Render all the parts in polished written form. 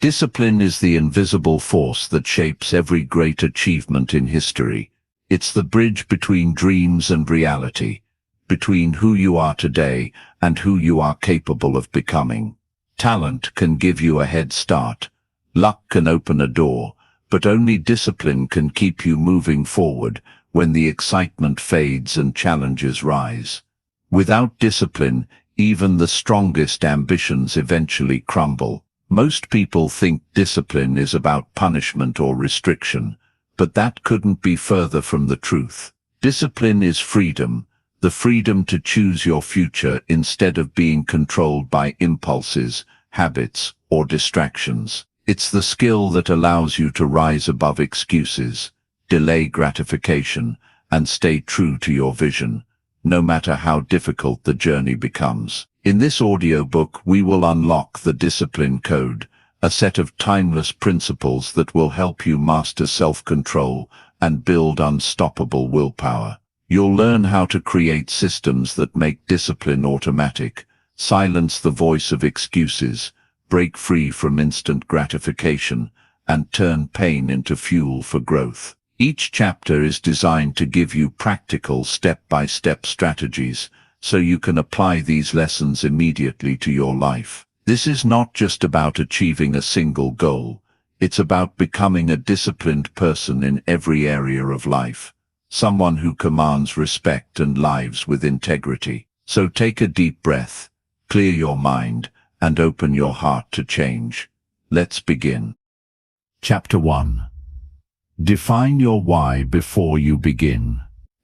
Discipline is the invisible force that shapes every great achievement in history. It's the bridge between dreams and reality, between who you are today and who you are capable of becoming. Talent can give you a head start. Luck can open a door, but only discipline can keep you moving forward when the excitement fades and challenges rise. Without discipline, even the strongest ambitions eventually crumble. Most people think discipline is about punishment or restriction, but that couldn't be further from the truth. Discipline is freedom, the freedom to choose your future instead of being controlled by impulses, habits, or distractions. It's the skill that allows you to rise above excuses, delay gratification, and stay true to your vision, no matter how difficult the journey becomes. In this audiobook, we will unlock the Discipline Code, a set of timeless principles that will help you master self-control and build unstoppable willpower. You'll learn how to create systems that make discipline automatic, silence the voice of excuses, break free from instant gratification, and turn pain into fuel for growth. Each chapter is designed to give you practical step-by-step strategies, so you can apply these lessons immediately to your life. This is not just about achieving a single goal. It's about becoming a disciplined person in every area of life, someone who commands respect and lives with integrity. So take a deep breath, clear your mind, and open your heart to change. Let's begin. Chapter 1. Define your why before you begin.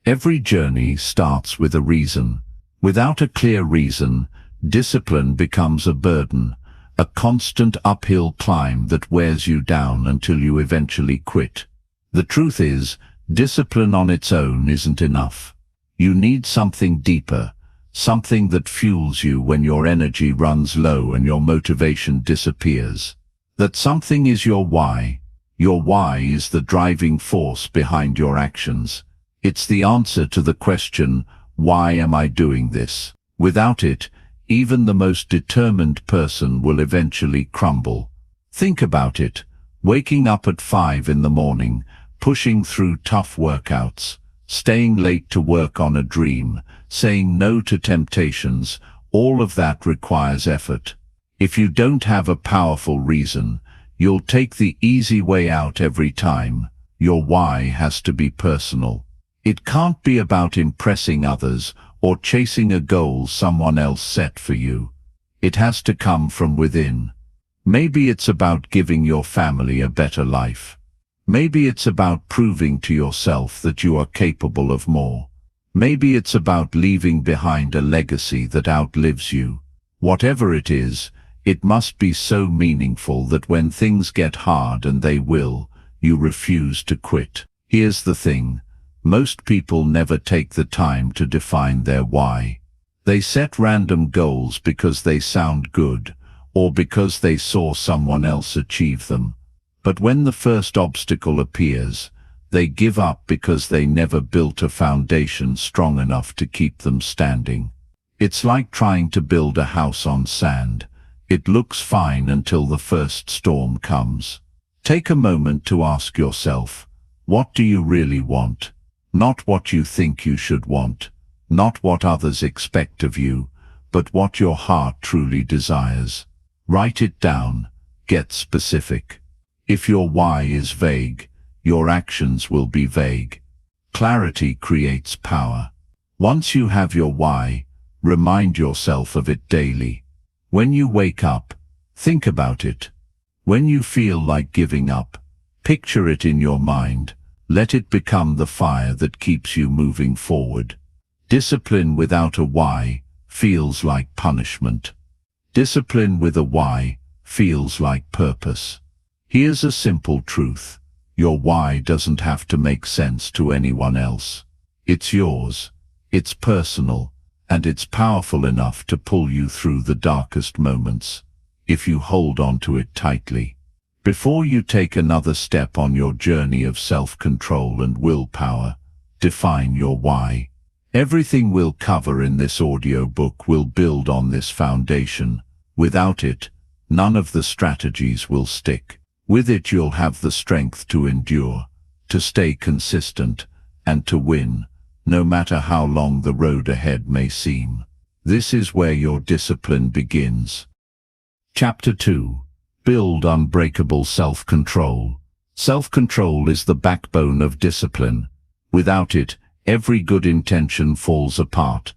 Every journey starts with a reason. Without a clear reason, discipline becomes a burden, a constant uphill climb that wears you down until you eventually quit. The truth is, discipline on its own isn't enough. You need something deeper, something that fuels you when your energy runs low and your motivation disappears. That something is your why. Your why is the driving force behind your actions. It's the answer to the question, why am I doing this? Without it, even the most determined person will eventually crumble. Think about it. Waking up at 5 in the morning, pushing through tough workouts, staying late to work on a dream, saying no to temptations, all of that requires effort. If you don't have a powerful reason, you'll take the easy way out every time. Your why has to be personal. It can't be about impressing others or chasing a goal someone else set for you. It has to come from within. Maybe it's about giving your family a better life. Maybe it's about proving to yourself that you are capable of more. Maybe it's about leaving behind a legacy that outlives you. Whatever it is, it must be so meaningful that when things get hard, and they will, you refuse to quit. Here's the thing. Most people never take the time to define their why. They set random goals because they sound good, or because they saw someone else achieve them. But when the first obstacle appears, they give up because they never built a foundation strong enough to keep them standing. It's like trying to build a house on sand. It looks fine until the first storm comes. Take a moment to ask yourself, what do you really want? Not what you think you should want, not what others expect of you, but what your heart truly desires. Write it down, get specific. If your why is vague, your actions will be vague. Clarity creates power. Once you have your why, remind yourself of it daily. When you wake up, think about it. When you feel like giving up, picture it in your mind. Let it become the fire that keeps you moving forward. Discipline without a why feels like punishment. Discipline with a why feels like purpose. Here's a simple truth. Your why doesn't have to make sense to anyone else. It's yours, it's personal, and it's powerful enough to pull you through the darkest moments, if you hold on to it tightly. Before you take another step on your journey of self-control and willpower, define your why. Everything we'll cover in this audiobook will build on this foundation. Without it, none of the strategies will stick. With it you'll have the strength to endure, to stay consistent, and to win, no matter how long the road ahead may seem. This is where your discipline begins. Chapter 2. Build unbreakable self-control. Self-control is the backbone of discipline. Without it, every good intention falls apart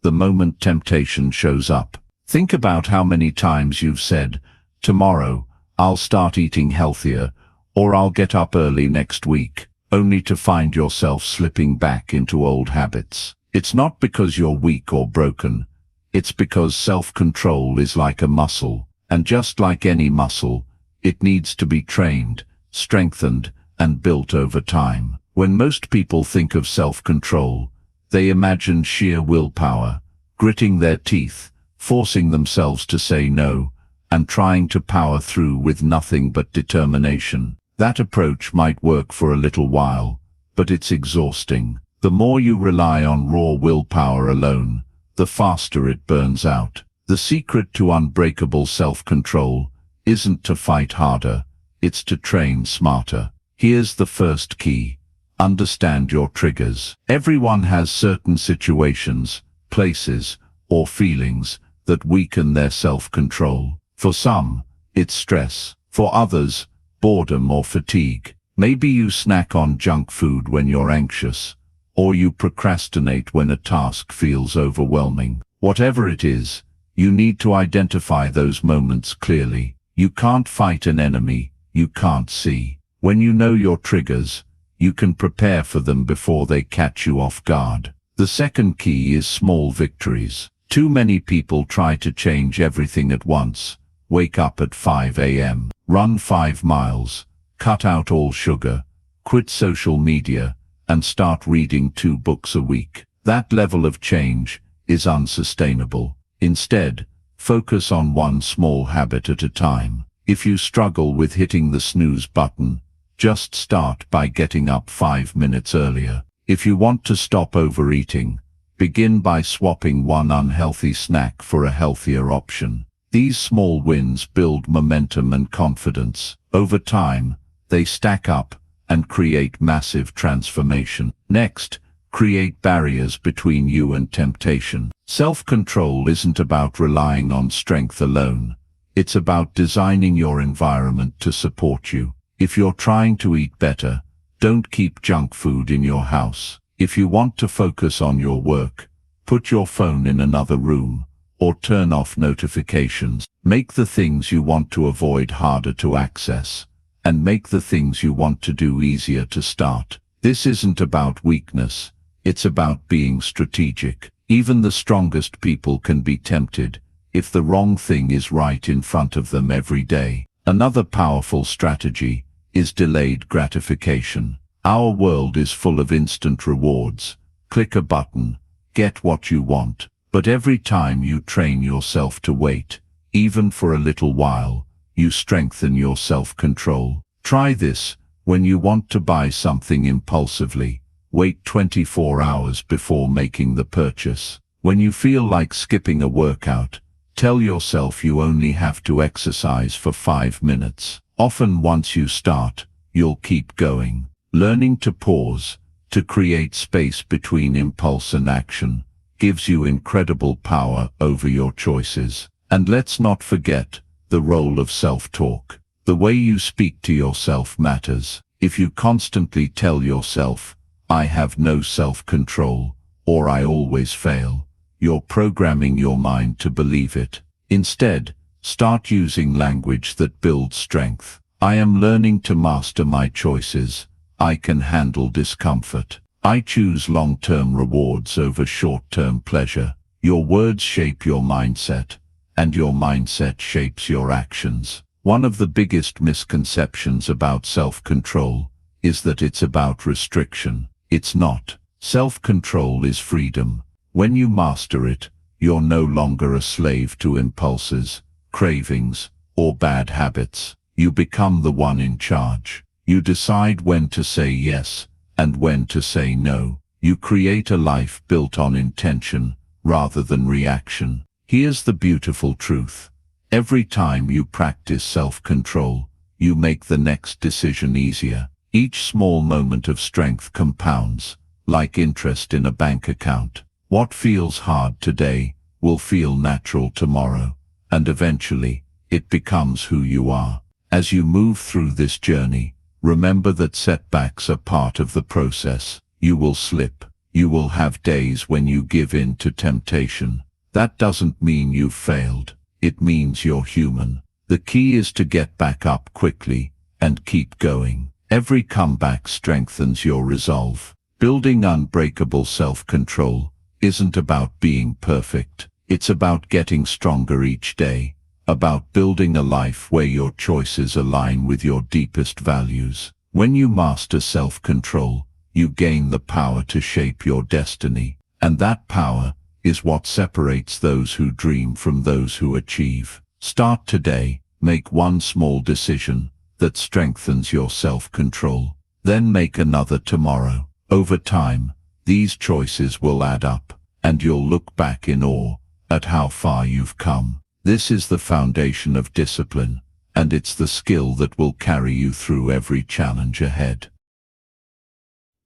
the moment temptation shows up. Think about how many times you've said, "Tomorrow, I'll start eating healthier," or "I'll get up early next week," only to find yourself slipping back into old habits. It's not because you're weak or broken. It's because self-control is like a muscle, and just like any muscle, it needs to be trained, strengthened, and built over time. When most people think of self-control, they imagine sheer willpower, gritting their teeth, forcing themselves to say no, and trying to power through with nothing but determination. That approach might work for a little while, but it's exhausting. The more you rely on raw willpower alone, the faster it burns out. The secret to unbreakable self-control isn't to fight harder, it's to train smarter. Here's the first key. Understand your triggers. Everyone has certain situations, places, or feelings that weaken their self-control. For some, it's stress. For others, boredom or fatigue. Maybe you snack on junk food when you're anxious, or you procrastinate when a task feels overwhelming. Whatever it is, you need to identify those moments clearly. You can't fight an enemy you can't see. When you know your triggers, you can prepare for them before they catch you off guard. The second key is small victories. Too many people try to change everything at once. Wake up at 5 a.m., run 5 miles, cut out all sugar, quit social media, and start reading 2 books a week. That level of change is unsustainable. Instead, focus on one small habit at a time. If you struggle with hitting the snooze button, just start by getting up 5 minutes earlier. If you want to stop overeating, begin by swapping one unhealthy snack for a healthier option. These small wins build momentum and confidence. Over time, they stack up and create massive transformation. Next, create barriers between you and temptation. Self-control isn't about relying on strength alone. It's about designing your environment to support you. If you're trying to eat better, don't keep junk food in your house. If you want to focus on your work, put your phone in another room, or turn off notifications. Make the things you want to avoid harder to access, and make the things you want to do easier to start. This isn't about weakness, it's about being strategic. Even the strongest people can be tempted if the wrong thing is right in front of them every day. Another powerful strategy is delayed gratification. Our world is full of instant rewards. Click a button, get what you want. But every time you train yourself to wait, even for a little while, you strengthen your self-control. Try this when you want to buy something impulsively. Wait 24 hours before making the purchase. When you feel like skipping a workout, tell yourself you only have to exercise for 5 minutes. Often once you start, you'll keep going. Learning to pause, to create space between impulse and action, gives you incredible power over your choices. And let's not forget the role of self-talk. The way you speak to yourself matters. If you constantly tell yourself, "I have no self-control," or "I always fail," you're programming your mind to believe it. Instead, start using language that builds strength. I am learning to master my choices. I can handle discomfort. I choose long-term rewards over short-term pleasure. Your words shape your mindset, and your mindset shapes your actions. One of the biggest misconceptions about self-control is that it's about restriction. It's not. Self-control is freedom. When you master it, you're no longer a slave to impulses, cravings, or bad habits. You become the one in charge. You decide when to say yes and when to say no. You create a life built on intention rather than reaction. Here's the beautiful truth. Every time you practice self-control, you make the next decision easier. Each small moment of strength compounds, like interest in a bank account. What feels hard today will feel natural tomorrow, and eventually, it becomes who you are. As you move through this journey, remember that setbacks are part of the process. You will slip. You will have days when you give in to temptation. That doesn't mean you've failed. It means you're human. The key is to get back up quickly and keep going. Every comeback strengthens your resolve. Building unbreakable self-control isn't about being perfect. It's about getting stronger each day, about building a life where your choices align with your deepest values. When you master self-control, you gain the power to shape your destiny, and that power is what separates those who dream from those who achieve. Start today. Make one small decision that strengthens your self-control. Then make another tomorrow. Over time, these choices will add up, and you'll look back in awe at how far you've come. This is the foundation of discipline, and it's the skill that will carry you through every challenge ahead.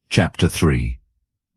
Chapter 3.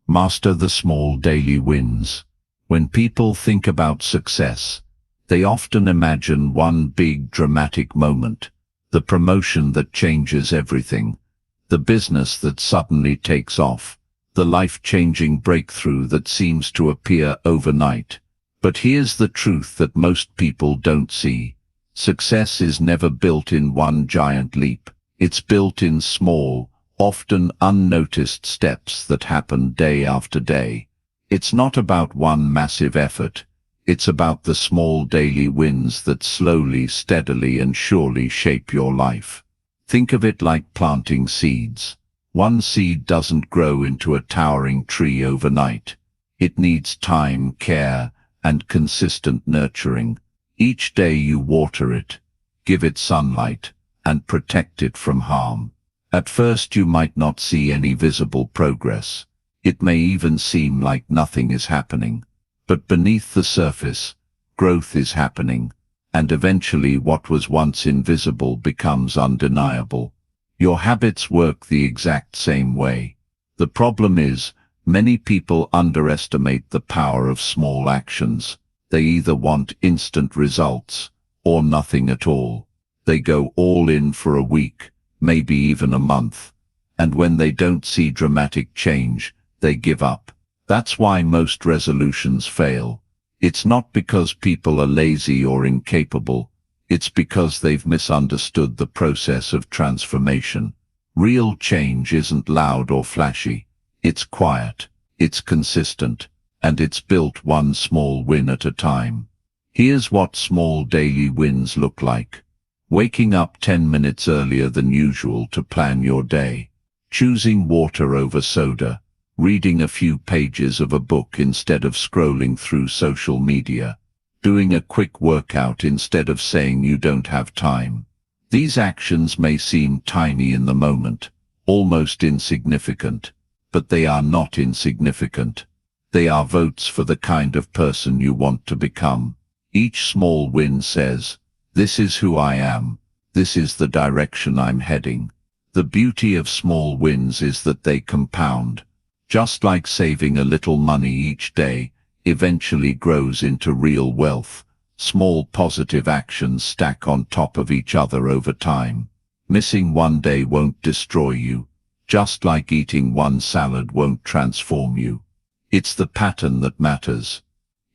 Master the small daily wins. When people think about success, they often imagine one big dramatic moment, the promotion that changes everything, the business that suddenly takes off, the life-changing breakthrough that seems to appear overnight. But here's the truth that most people don't see. Success is never built in one giant leap. It's built in small, often unnoticed steps that happen day after day. It's not about one massive effort. It's about the small daily wins that slowly, steadily, and surely shape your life. Think of it like planting seeds. One seed doesn't grow into a towering tree overnight. It needs time, care, and consistent nurturing. Each day you water it, give it sunlight, and protect it from harm. At first you might not see any visible progress. It may even seem like nothing is happening. But beneath the surface, growth is happening, and eventually what was once invisible becomes undeniable. Your habits work the exact same way. The problem is, many people underestimate the power of small actions. They either want instant results, or nothing at all. They go all in for a week, maybe even a month, and when they don't see dramatic change, they give up. That's why most resolutions fail. It's not because people are lazy or incapable. It's because they've misunderstood the process of transformation. Real change isn't loud or flashy. It's quiet, it's consistent, and it's built one small win at a time. Here's what small daily wins look like. Waking up 10 minutes earlier than usual to plan your day. Choosing water over soda. Reading a few pages of a book instead of scrolling through social media. Doing a quick workout instead of saying you don't have time. These actions may seem tiny in the moment, almost insignificant, but they are not insignificant. They are votes for the kind of person you want to become. Each small win says, "This is who I am. This is the direction I'm heading." The beauty of small wins is that they compound. Just like saving a little money each day eventually grows into real wealth, small positive actions stack on top of each other over time. Missing one day won't destroy you, just like eating one salad won't transform you. It's the pattern that matters.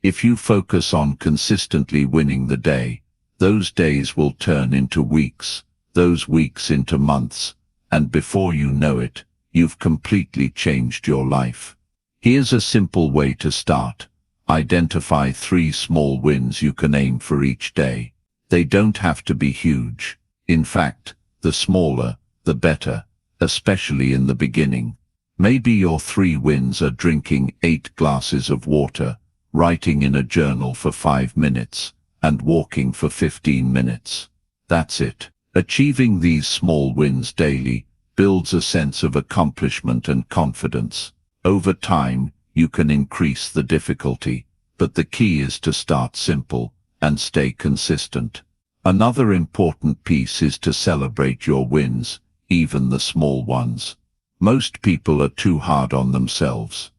If you focus on consistently winning the day, those days will turn into weeks, those weeks into months, and before you know it, you've completely changed your life. Here's a simple way to start. Identify 3 small wins you can aim for each day. They don't have to be huge. In fact, the smaller, the better, especially in the beginning. Maybe your 3 wins are drinking 8 glasses of water, writing in a journal for 5 minutes, and walking for 15 minutes. That's it. Achieving these small wins daily builds a sense of accomplishment and confidence. Over time, you can increase the difficulty, but the key is to start simple and stay consistent. Another important piece is to celebrate your wins, even the small ones. Most people are too hard on themselves.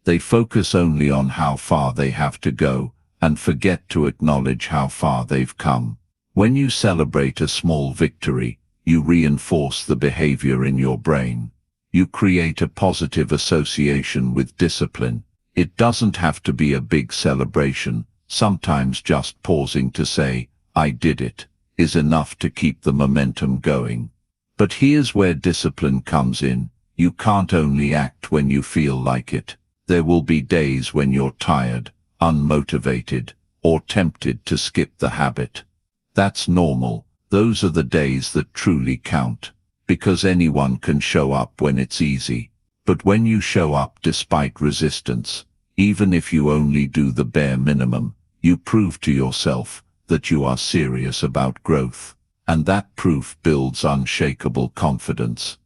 They focus only on how far they have to go, and forget to acknowledge how far they've come. When you celebrate a small victory, you reinforce the behavior in your brain. You create a positive association with discipline. It doesn't have to be a big celebration. Sometimes just pausing to say, "I did it," is enough to keep the momentum going. But here's where discipline comes in. You can't only act when you feel like it. There will be days when you're tired, unmotivated, or tempted to skip the habit. That's normal. Those are the days that truly count, because anyone can show up when it's easy. But when you show up despite resistance, even if you only do the bare minimum, you prove to yourself that you are serious about growth, and that proof builds unshakable confidence.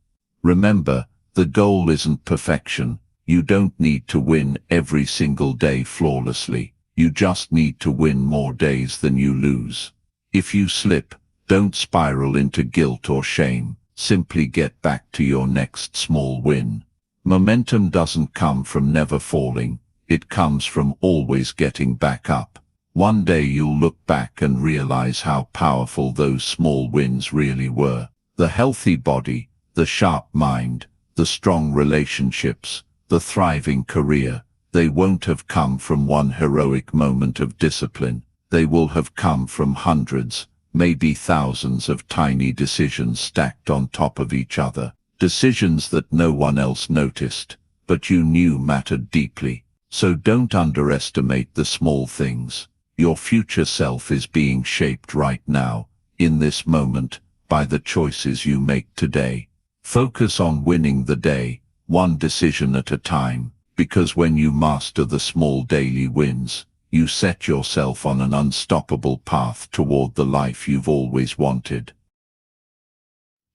Remember, the goal isn't perfection. You don't need to win every single day flawlessly. You just need to win more days than you lose. If you slip, don't spiral into guilt or shame. Simply get back to your next small win. Momentum doesn't come from never falling. It comes from always getting back up. One day you'll look back and realize how powerful those small wins really were. The healthy body, the sharp mind, the strong relationships, the thriving career, they won't have come from one heroic moment of discipline. They will have come from hundreds, maybe thousands of tiny decisions stacked on top of each other. Decisions that no one else noticed, but you knew mattered deeply. So don't underestimate the small things. Your future self is being shaped right now, in this moment, by the choices you make today. Focus on winning the day, one decision at a time, because when you master the small daily wins, you set yourself on an unstoppable path toward the life you've always wanted.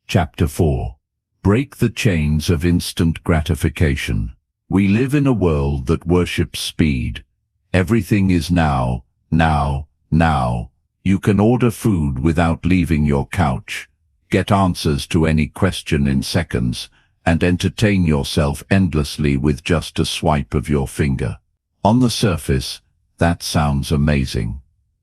Chapter 4. Break the chains of instant gratification. We live in a world that worships speed. Everything is now, now, now. You can order food without leaving your couch, get answers to any question in seconds, and entertain yourself endlessly with just a swipe of your finger. On the surface, that sounds amazing.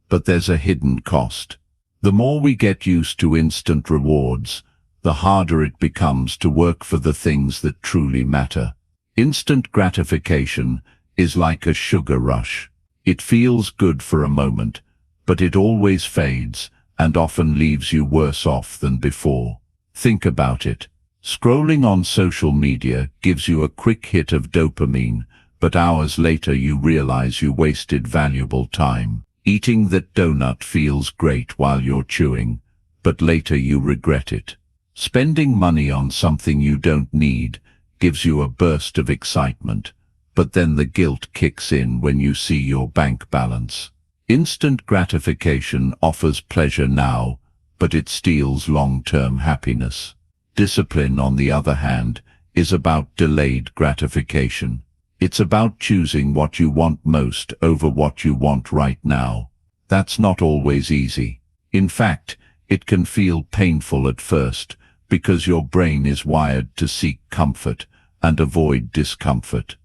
But there's a hidden cost. The more we get used to instant rewards, the harder it becomes to work for the things that truly matter. Instant gratification is like a sugar rush. It feels good for a moment, but it always fades and often leaves you worse off than before. Think about it. Scrolling on social media gives you a quick hit of dopamine, but hours later you realize you wasted valuable time. Eating that donut feels great while you're chewing, but later you regret it. Spending money on something you don't need gives you a burst of excitement, but then the guilt kicks in when you see your bank balance. Instant gratification offers pleasure now, but it steals long-term happiness. Discipline, on the other hand, is about delayed gratification. It's about choosing what you want most over what you want right now. That's not always easy. In fact, it can feel painful at first, because your brain is wired to seek comfort and avoid discomfort.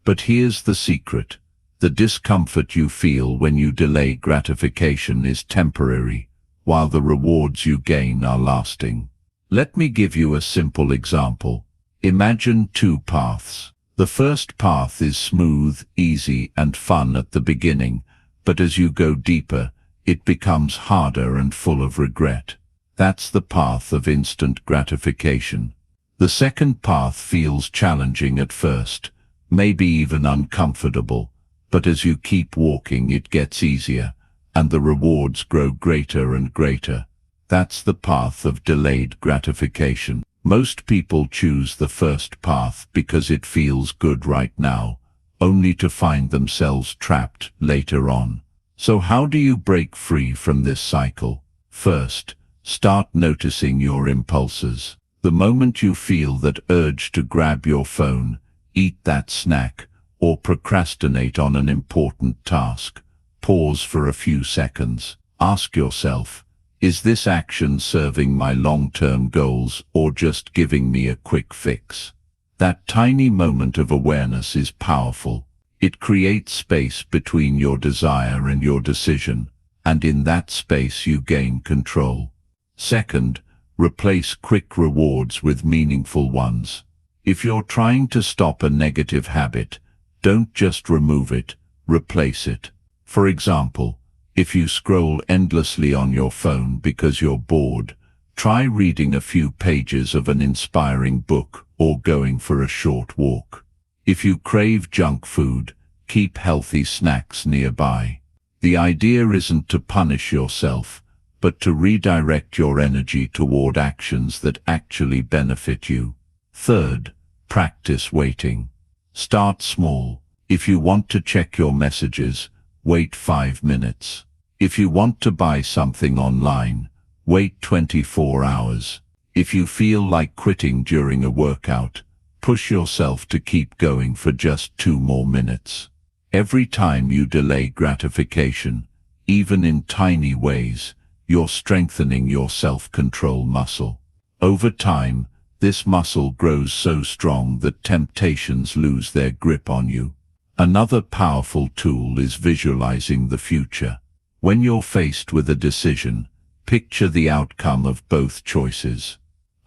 But here's the secret. The discomfort you feel when you delay gratification is temporary, while the rewards you gain are lasting. Let me give you a simple example. Imagine two paths. The first path is smooth, easy, and fun at the beginning, but as you go deeper, it becomes harder and full of regret. That's the path of instant gratification. The second path feels challenging at first, maybe even uncomfortable, but as you keep walking it gets easier, and the rewards grow greater and greater. That's the path of delayed gratification. Most people choose the first path because it feels good right now, only to find themselves trapped later on. So how do you break free from this cycle? First, start noticing your impulses. The moment you feel that urge to grab your phone, eat that snack, or procrastinate on an important task, pause for a few seconds. Ask yourself, Is this action serving my long-term goals or just giving me a quick fix? That tiny moment of awareness is powerful. It creates space between your desire and your decision, and in that space you gain control. Second, replace quick rewards with meaningful ones. If you're trying to stop a negative habit, don't just remove it, replace it. For example, if you scroll endlessly on your phone because you're bored, try reading a few pages of an inspiring book or going for a short walk. If you crave junk food, keep healthy snacks nearby. The idea isn't to punish yourself, but to redirect your energy toward actions that actually benefit you. Third, practice waiting. Start small. If you want to check your messages, wait 5 minutes. If you want to buy something online, wait 24 hours. If you feel like quitting during a workout, push yourself to keep going for just 2 more minutes. Every time you delay gratification, even in tiny ways, you're strengthening your self-control muscle. Over time, this muscle grows so strong that temptations lose their grip on you. Another powerful tool is visualizing the future. When you're faced with a decision, picture the outcome of both choices.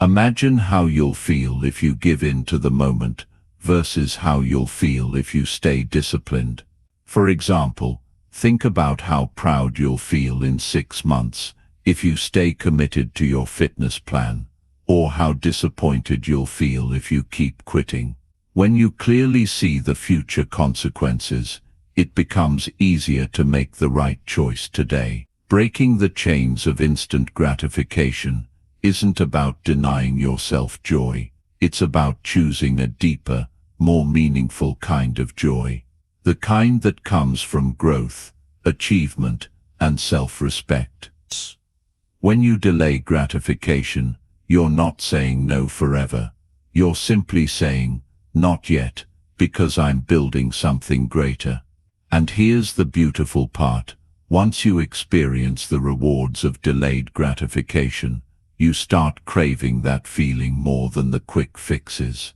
Imagine how you'll feel if you give in to the moment versus how you'll feel if you stay disciplined. For example, think about how proud you'll feel in 6 months if you stay committed to your fitness plan, or how disappointed you'll feel if you keep quitting. When you clearly see the future consequences, it becomes easier to make the right choice today. Breaking the chains of instant gratification isn't about denying yourself joy. It's about choosing a deeper, more meaningful kind of joy. The kind that comes from growth, achievement, and self-respect. When you delay gratification, you're not saying no forever. You're simply saying, not yet, because I'm building something greater. And here's the beautiful part. Once you experience the rewards of delayed gratification, you start craving that feeling more than the quick fixes.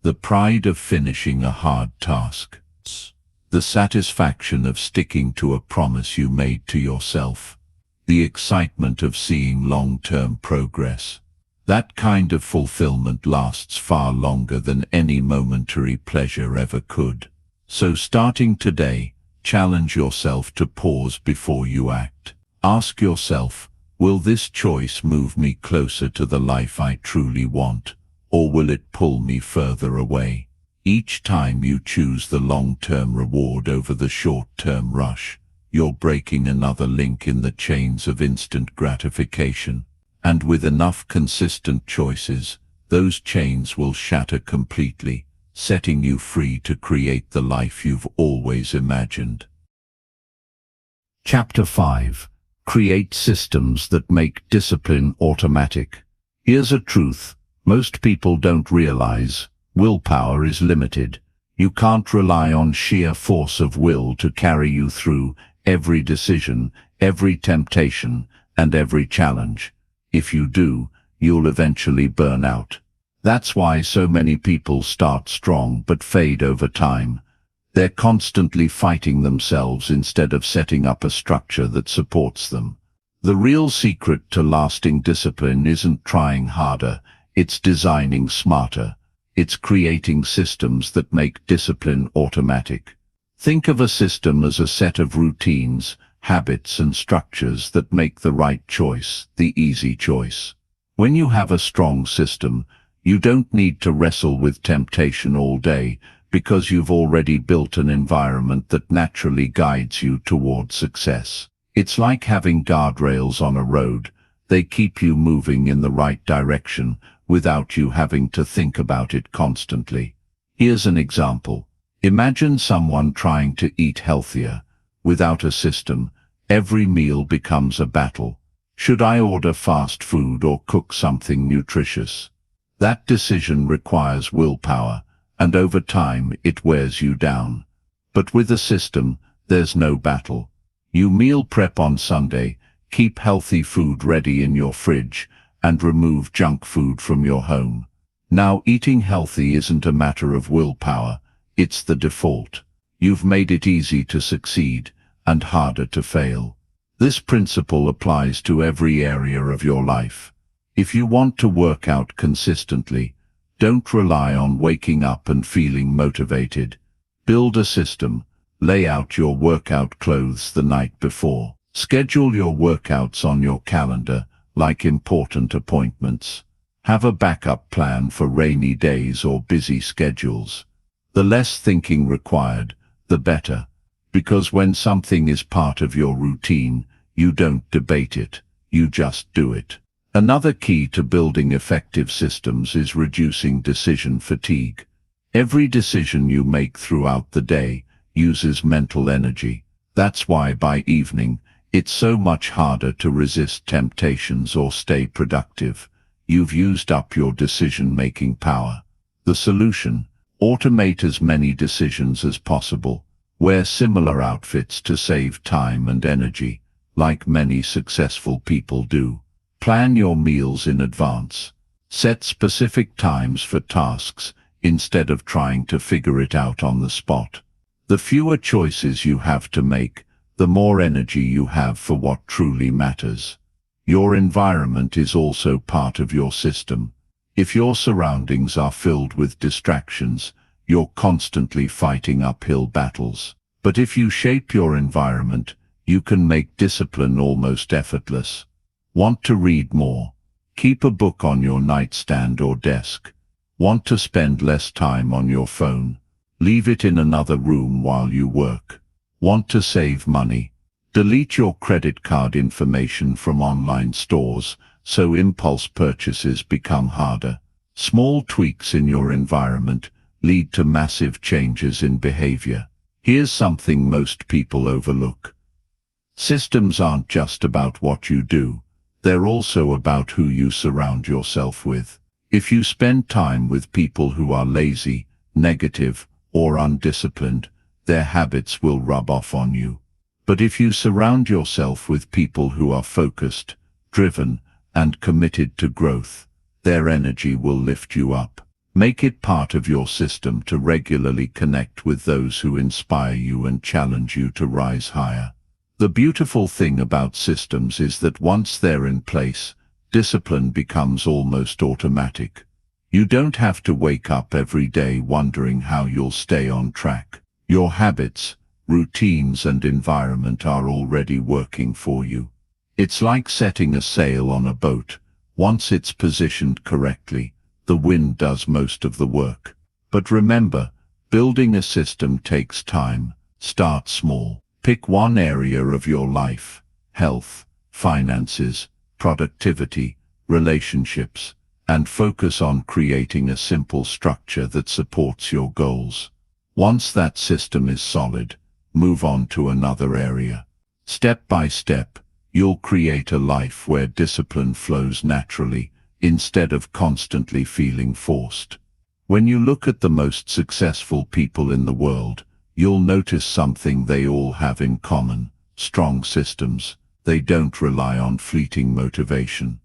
The pride of finishing a hard task. The satisfaction of sticking to a promise you made to yourself. The excitement of seeing long-term progress. That kind of fulfillment lasts far longer than any momentary pleasure ever could. So starting today, challenge yourself to pause before you act. Ask yourself, will this choice move me closer to the life I truly want, or will it pull me further away? Each time you choose the long-term reward over the short-term rush, you're breaking another link in the chains of instant gratification. And with enough consistent choices, those chains will shatter completely, setting you free to create the life you've always imagined. Chapter 5. Create systems that make discipline automatic. Here's a truth most people don't realize. Willpower is limited. You can't rely on sheer force of will to carry you through every decision, every temptation, and every challenge. If you do, you'll eventually burn out. That's why so many people start strong but fade over time. They're constantly fighting themselves instead of setting up a structure that supports them. The real secret to lasting discipline isn't trying harder, it's designing smarter. It's creating systems that make discipline automatic. Think of a system as a set of routines, habits and structures that make the right choice, the easy choice. When you have a strong system, you don't need to wrestle with temptation all day because you've already built an environment that naturally guides you toward success. It's like having guardrails on a road. They keep you moving in the right direction without you having to think about it constantly. Here's an example. Imagine someone trying to eat healthier. Without a system, every meal becomes a battle. Should I order fast food or cook something nutritious? That decision requires willpower, and over time it wears you down. But with a system, there's no battle. You meal prep on Sunday, Keep healthy food ready in your fridge and remove junk food from your home. Now, eating healthy isn't a matter of willpower, it's the default. You've made it easy to succeed and harder to fail. This principle applies to every area of your life. If you want to work out consistently, don't rely on waking up and feeling motivated. Build a system. Lay out your workout clothes the night before. Schedule your workouts on your calendar, like important appointments. Have a backup plan for rainy days or busy schedules. The less thinking required, the better, because when something is part of your routine, you don't debate it, you just do it. Another key to building effective systems is reducing decision fatigue. Every decision you make throughout the day uses mental energy. That's why by evening, it's so much harder to resist temptations or stay productive. You've used up your decision-making power. The solution: automate as many decisions as possible. Wear similar outfits to save time and energy, like many successful people do. Plan your meals in advance. Set specific times for tasks instead of trying to figure it out on the spot. The fewer choices you have to make, the more energy you have for what truly matters. Your environment is also part of your system. If your surroundings are filled with distractions, you're constantly fighting uphill battles. But if you shape your environment, you can make discipline almost effortless. Want to read more? Keep a book on your nightstand or desk. Want to spend less time on your phone? Leave it in another room while you work. Want to save money? Delete your credit card information from online stores so impulse purchases become harder. Small tweaks in your environment lead to massive changes in behavior. Here's something most people overlook. Systems aren't just about what you do. They're also about who you surround yourself with. If you spend time with people who are lazy, negative, or undisciplined, their habits will rub off on you. But if you surround yourself with people who are focused, driven, and committed to growth, their energy will lift you up. Make it part of your system to regularly connect with those who inspire you and challenge you to rise higher. The beautiful thing about systems is that once they're in place, discipline becomes almost automatic. You don't have to wake up every day wondering how you'll stay on track. Your habits, routines, and environment are already working for you. It's like setting a sail on a boat. Once it's positioned correctly, the wind does most of the work. But remember, building a system takes time. Start small. Pick one area of your life: health, finances, productivity, relationships, and focus on creating a simple structure that supports your goals. Once that system is solid, move on to another area. Step by step, you'll create a life where discipline flows naturally, instead of constantly feeling forced. When you look at the most successful people in the world, you'll notice something they all have in common: strong systems. They don't rely on fleeting motivation.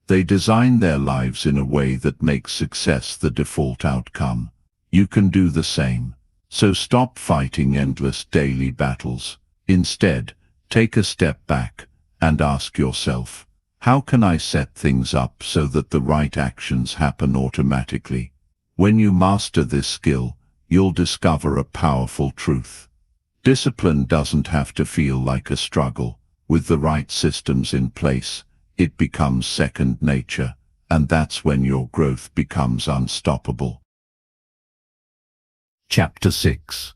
They design their lives in a way that makes success the default outcome. You can do the same. So stop fighting endless daily battles. Instead, take a step back and ask yourself, how can I set things up so that the right actions happen automatically? When you master this skill, you'll discover a powerful truth. Discipline doesn't have to feel like a struggle. With the right systems in place, it becomes second nature, and that's when your growth becomes unstoppable. Chapter 6.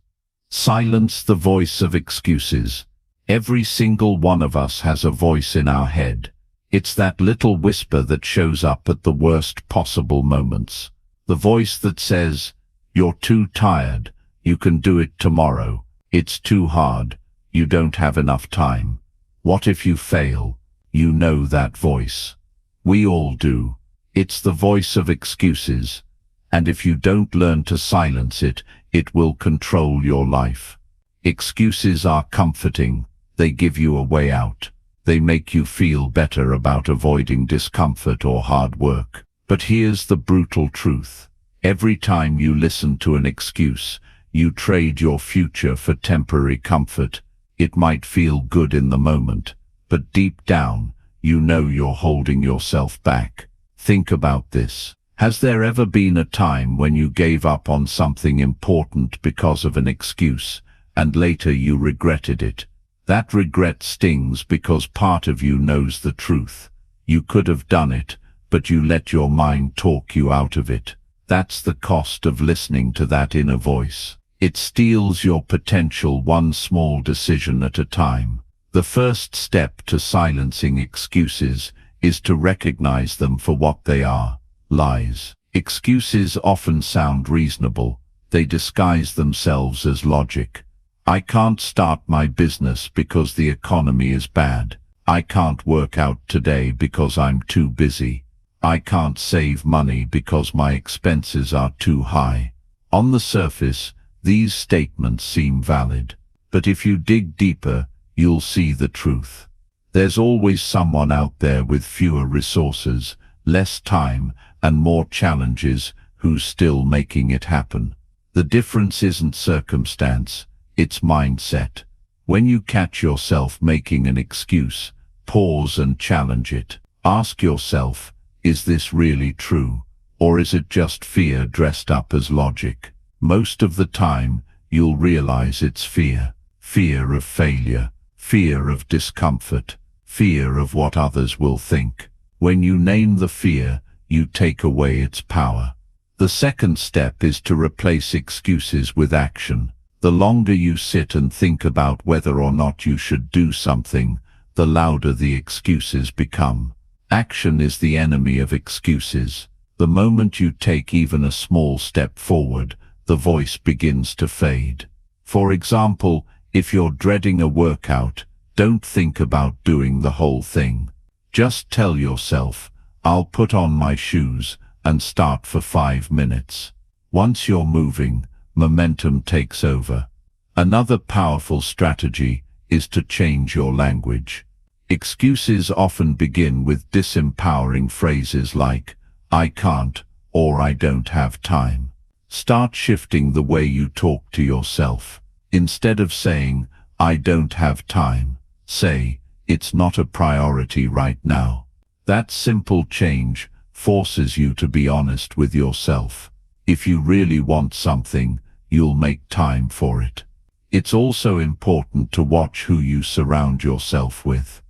Silence the voice of excuses. Every single one of us has a voice in our head. It's that little whisper that shows up at the worst possible moments. The voice that says, "You're too tired, you can do it tomorrow. It's too hard, you don't have enough time. What if you fail?" You know that voice. We all do. It's the voice of excuses. And if you don't learn to silence it, it will control your life. Excuses are comforting. They give you a way out. They make you feel better about avoiding discomfort or hard work. But here's the brutal truth. Every time you listen to an excuse, you trade your future for temporary comfort. It might feel good in the moment, but deep down, you know you're holding yourself back. Think about this. Has there ever been a time when you gave up on something important because of an excuse, and later you regretted it? That regret stings because part of you knows the truth. You could have done it, but you let your mind talk you out of it. That's the cost of listening to that inner voice. It steals your potential one small decision at a time. The first step to silencing excuses is to recognize them for what they are: lies. Excuses often sound reasonable. They disguise themselves as logic. I can't start my business because the economy is bad. I can't work out today because I'm too busy. I can't save money because my expenses are too high. On the surface, these statements seem valid. But if you dig deeper, you'll see the truth. There's always someone out there with fewer resources, less time, and more challenges who's still making it happen. The difference isn't circumstance, it's mindset. When you catch yourself making an excuse, pause and challenge it. Ask yourself, is this really true? Or is it just fear dressed up as logic? Most of the time, you'll realize it's fear. Fear of failure, fear of discomfort, fear of what others will think. When you name the fear, you take away its power. The second step is to replace excuses with action. The longer you sit and think about whether or not you should do something, the louder the excuses become. Action is the enemy of excuses. The moment you take even a small step forward, the voice begins to fade. For example, if you're dreading a workout, don't think about doing the whole thing. Just tell yourself, I'll put on my shoes and start for 5 minutes. Once you're moving, momentum takes over. Another powerful strategy is to change your language. Excuses often begin with disempowering phrases like, I can't, or I don't have time. Start shifting the way you talk to yourself. Instead of saying, I don't have time, say, it's not a priority right now. That simple change forces you to be honest with yourself. If you really want something, you'll make time for it. It's also important to watch who you surround yourself with.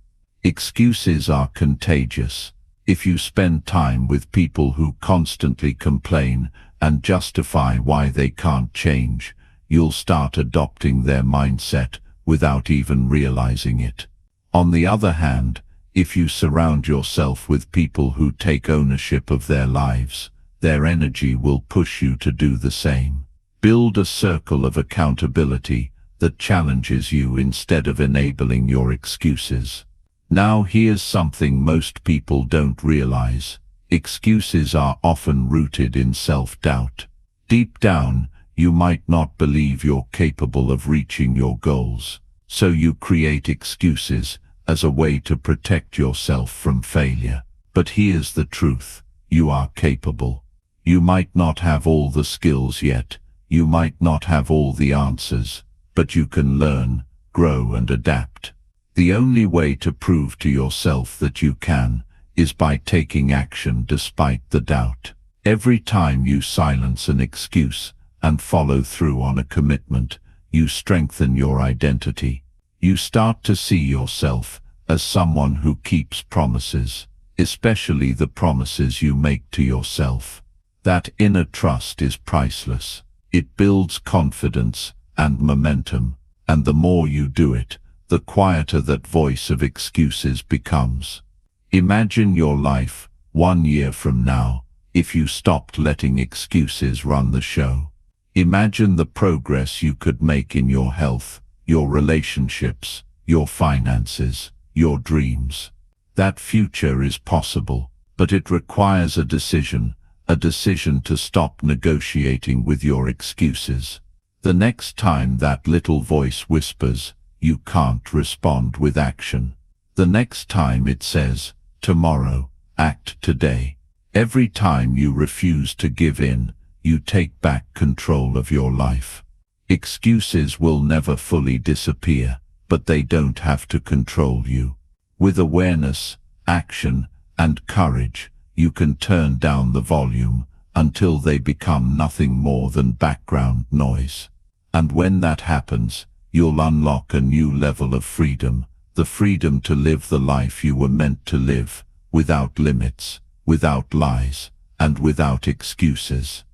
Excuses are contagious. If you spend time with people who constantly complain and justify why they can't change, you'll start adopting their mindset without even realizing it. On the other hand, if you surround yourself with people who take ownership of their lives, their energy will push you to do the same. Build a circle of accountability that challenges you instead of enabling your excuses. Now here's something most people don't realize. Excuses are often rooted in self-doubt. Deep down, you might not believe you're capable of reaching your goals, so you create excuses as a way to protect yourself from failure. But here's the truth. You are capable. You might not have all the skills yet. You might not have all the answers, but you can learn, grow, and adapt. The only way to prove to yourself that you can is by taking action despite the doubt. Every time you silence an excuse and follow through on a commitment, you strengthen your identity. You start to see yourself as someone who keeps promises, especially the promises you make to yourself. That inner trust is priceless. It builds confidence and momentum, and the more you do it, the quieter that voice of excuses becomes. Imagine your life 1 year from now, if you stopped letting excuses run the show. Imagine the progress you could make in your health, your relationships, your finances, your dreams. That future is possible, but it requires a decision to stop negotiating with your excuses. The next time that little voice whispers, you can't, respond with action. The next time it says, tomorrow, act today. Every time you refuse to give in, you take back control of your life. Excuses will never fully disappear, but they don't have to control you. With awareness, action, and courage, you can turn down the volume until they become nothing more than background noise. And when that happens, you'll unlock a new level of freedom, the freedom to live the life you were meant to live, without limits, without lies, and without excuses.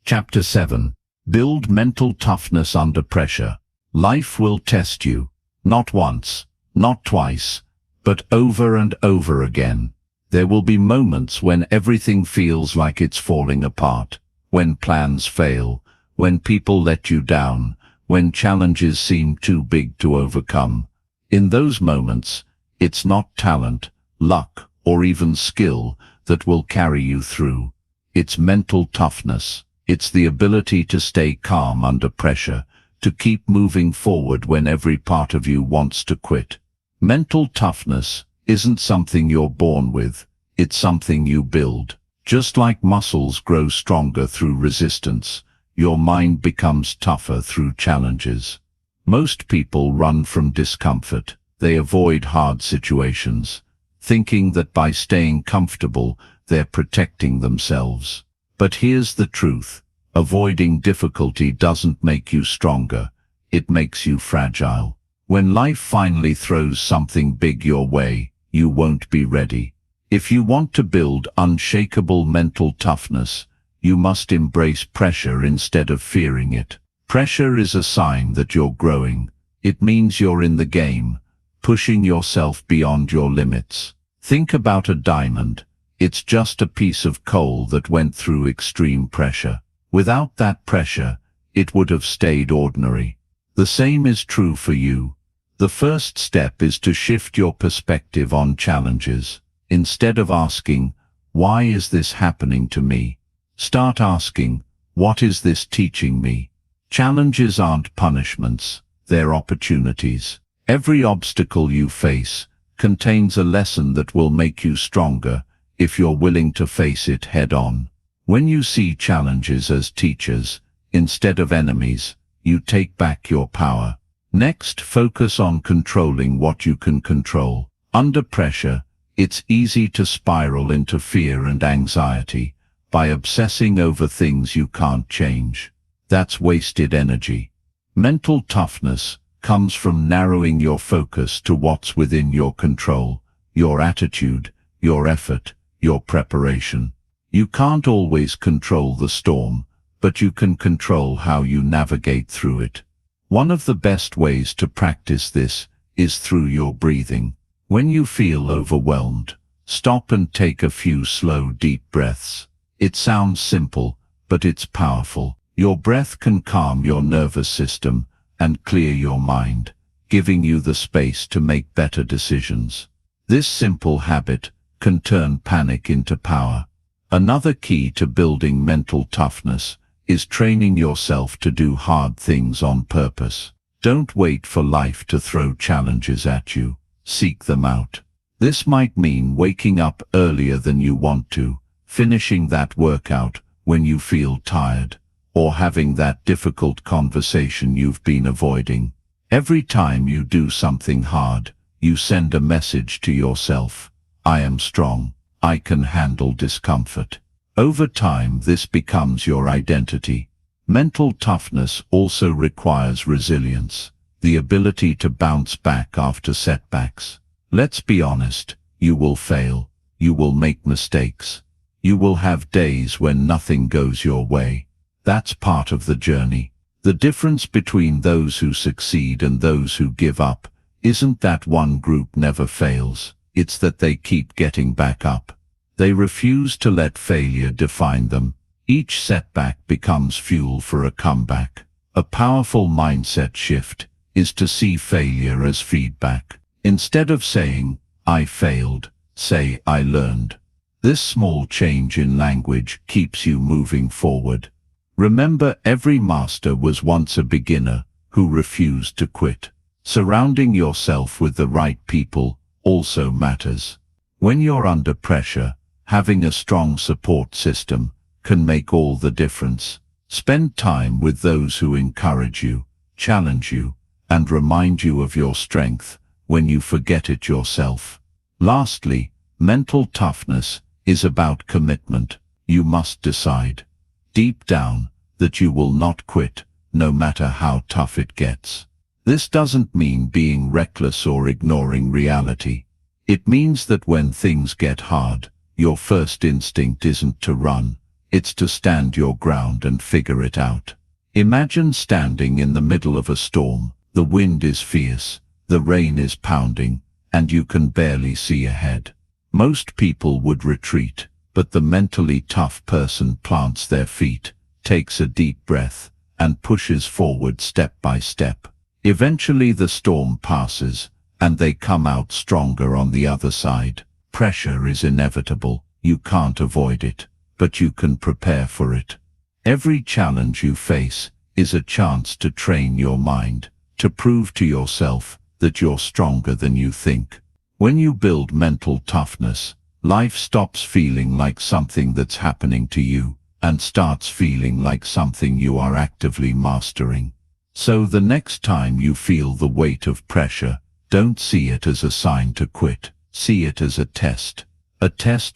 Chapter 7. Build mental toughness under pressure. Life will test you, not once, not twice, but over and over again. There will be moments when everything feels like it's falling apart, when plans fail, when people let you down, when challenges seem too big to overcome. In those moments, it's not talent, luck, or even skill that will carry you through. It's mental toughness. It's the ability to stay calm under pressure, to keep moving forward when every part of you wants to quit. Mental toughness isn't something you're born with, it's something you build. Just like muscles grow stronger through resistance, your mind becomes tougher through challenges. Most people run from discomfort. They avoid hard situations, thinking that by staying comfortable, they're protecting themselves. But here's the truth. Avoiding difficulty doesn't make you stronger. It makes you fragile. When life finally throws something big your way, you won't be ready. If you want to build unshakable mental toughness, you must embrace pressure instead of fearing it. Pressure is a sign that you're growing. It means you're in the game, pushing yourself beyond your limits. Think about a diamond. It's just a piece of coal that went through extreme pressure. Without that pressure, it would have stayed ordinary. The same is true for you. The first step is to shift your perspective on challenges. Instead of asking, why is this happening to me? Start asking, what is this teaching me? Challenges aren't punishments, they're opportunities. Every obstacle you face contains a lesson that will make you stronger if you're willing to face it head-on. When you see challenges as teachers, instead of enemies, you take back your power. Next, focus on controlling what you can control. Under pressure, it's easy to spiral into fear and anxiety by obsessing over things you can't change. That's wasted energy. Mental toughness comes from narrowing your focus to what's within your control, your attitude, your effort, your preparation. You can't always control the storm, but you can control how you navigate through it. One of the best ways to practice this is through your breathing. When you feel overwhelmed, stop and take a few slow, deep breaths. It sounds simple, but it's powerful. Your breath can calm your nervous system and clear your mind, giving you the space to make better decisions. This simple habit can turn panic into power. Another key to building mental toughness is training yourself to do hard things on purpose. Don't wait for life to throw challenges at you. Seek them out. This might mean waking up earlier than you want to, finishing that workout when you feel tired, or having that difficult conversation you've been avoiding. Every time you do something hard, you send a message to yourself. I am strong. I can handle discomfort. Over time, this becomes your identity. Mental toughness also requires resilience, the ability to bounce back after setbacks. Let's be honest, you will fail. You will make mistakes. You will have days when nothing goes your way. That's part of the journey. The difference between those who succeed and those who give up isn't that one group never fails. It's that they keep getting back up. They refuse to let failure define them. Each setback becomes fuel for a comeback. A powerful mindset shift is to see failure as feedback. Instead of saying, I failed, say, I learned. This small change in language keeps you moving forward. Remember, every master was once a beginner who refused to quit. Surrounding yourself with the right people also matters. When you're under pressure, having a strong support system can make all the difference. Spend time with those who encourage you, challenge you, and remind you of your strength when you forget it yourself. Lastly, mental toughness is about commitment. You must decide, deep down, that you will not quit, no matter how tough it gets. This doesn't mean being reckless or ignoring reality. It means that when things get hard, your first instinct isn't to run, it's to stand your ground and figure it out. Imagine standing in the middle of a storm. The wind is fierce, the rain is pounding, and you can barely see ahead. Most people would retreat, but the mentally tough person plants their feet, takes a deep breath, and pushes forward step by step. Eventually the storm passes, and they come out stronger on the other side. Pressure is inevitable. You can't avoid it, but you can prepare for it. Every challenge you face is a chance to train your mind, to prove to yourself that you're stronger than you think. When you build mental toughness, life stops feeling like something that's happening to you and starts feeling like something you are actively mastering. So the next time you feel the weight of pressure, don't see it as a sign to quit. See it as a test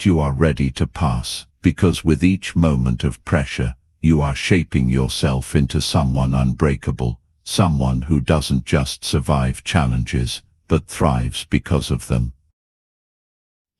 you are ready to pass, because with each moment of pressure, you are shaping yourself into someone unbreakable, someone who doesn't just survive challenges, but thrives because of them.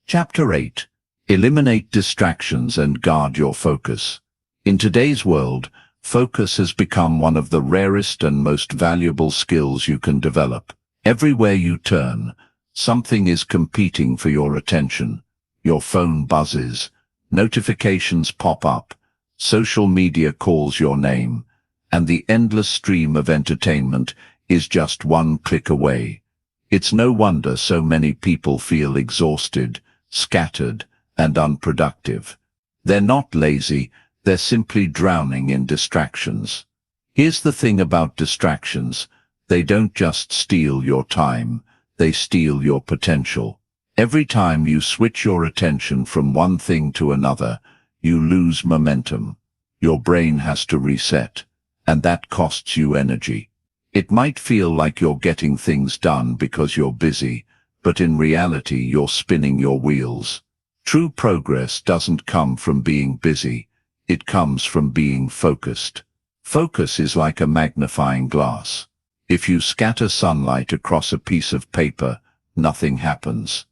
Chapter 8. Eliminate distractions and guard your focus. In today's world, focus has become one of the rarest and most valuable skills you can develop. Everywhere you turn, something is competing for your attention. Your phone buzzes, notifications pop up, social media calls your name, and the endless stream of entertainment is just one click away. It's no wonder so many people feel exhausted, scattered, and unproductive. They're not lazy, they're simply drowning in distractions. Here's the thing about distractions. They don't just steal your time, they steal your potential. Every time you switch your attention from one thing to another, you lose momentum. Your brain has to reset, and that costs you energy. It might feel like you're getting things done because you're busy, but in reality you're spinning your wheels. True progress doesn't come from being busy, it comes from being focused. Focus is like a magnifying glass. If you scatter sunlight across a piece of paper, nothing happens.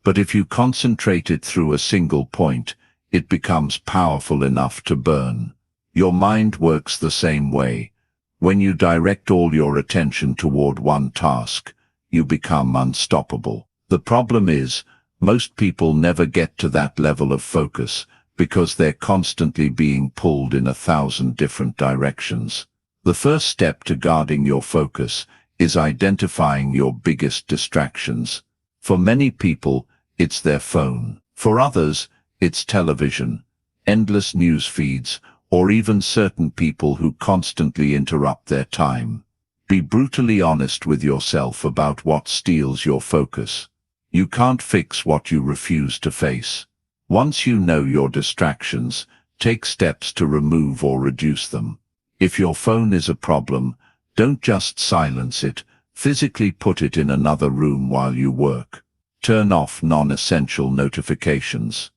But if you concentrate it through a single point, it becomes powerful enough to burn. Your mind works the same way. When you direct all your attention toward one task, you become unstoppable. The problem is, most people never get to that level of focus because they're constantly being pulled in 1,000 different directions. The first step to guarding your focus is identifying your biggest distractions. For many people, it's their phone. For others, it's television, endless news feeds, or even certain people who constantly interrupt their time. Be brutally honest with yourself about what steals your focus. You can't fix what you refuse to face. Once you know your distractions, take steps to remove or reduce them. If your phone is a problem, don't just silence it, physically put it in another room while you work. Turn off non-essential notifications.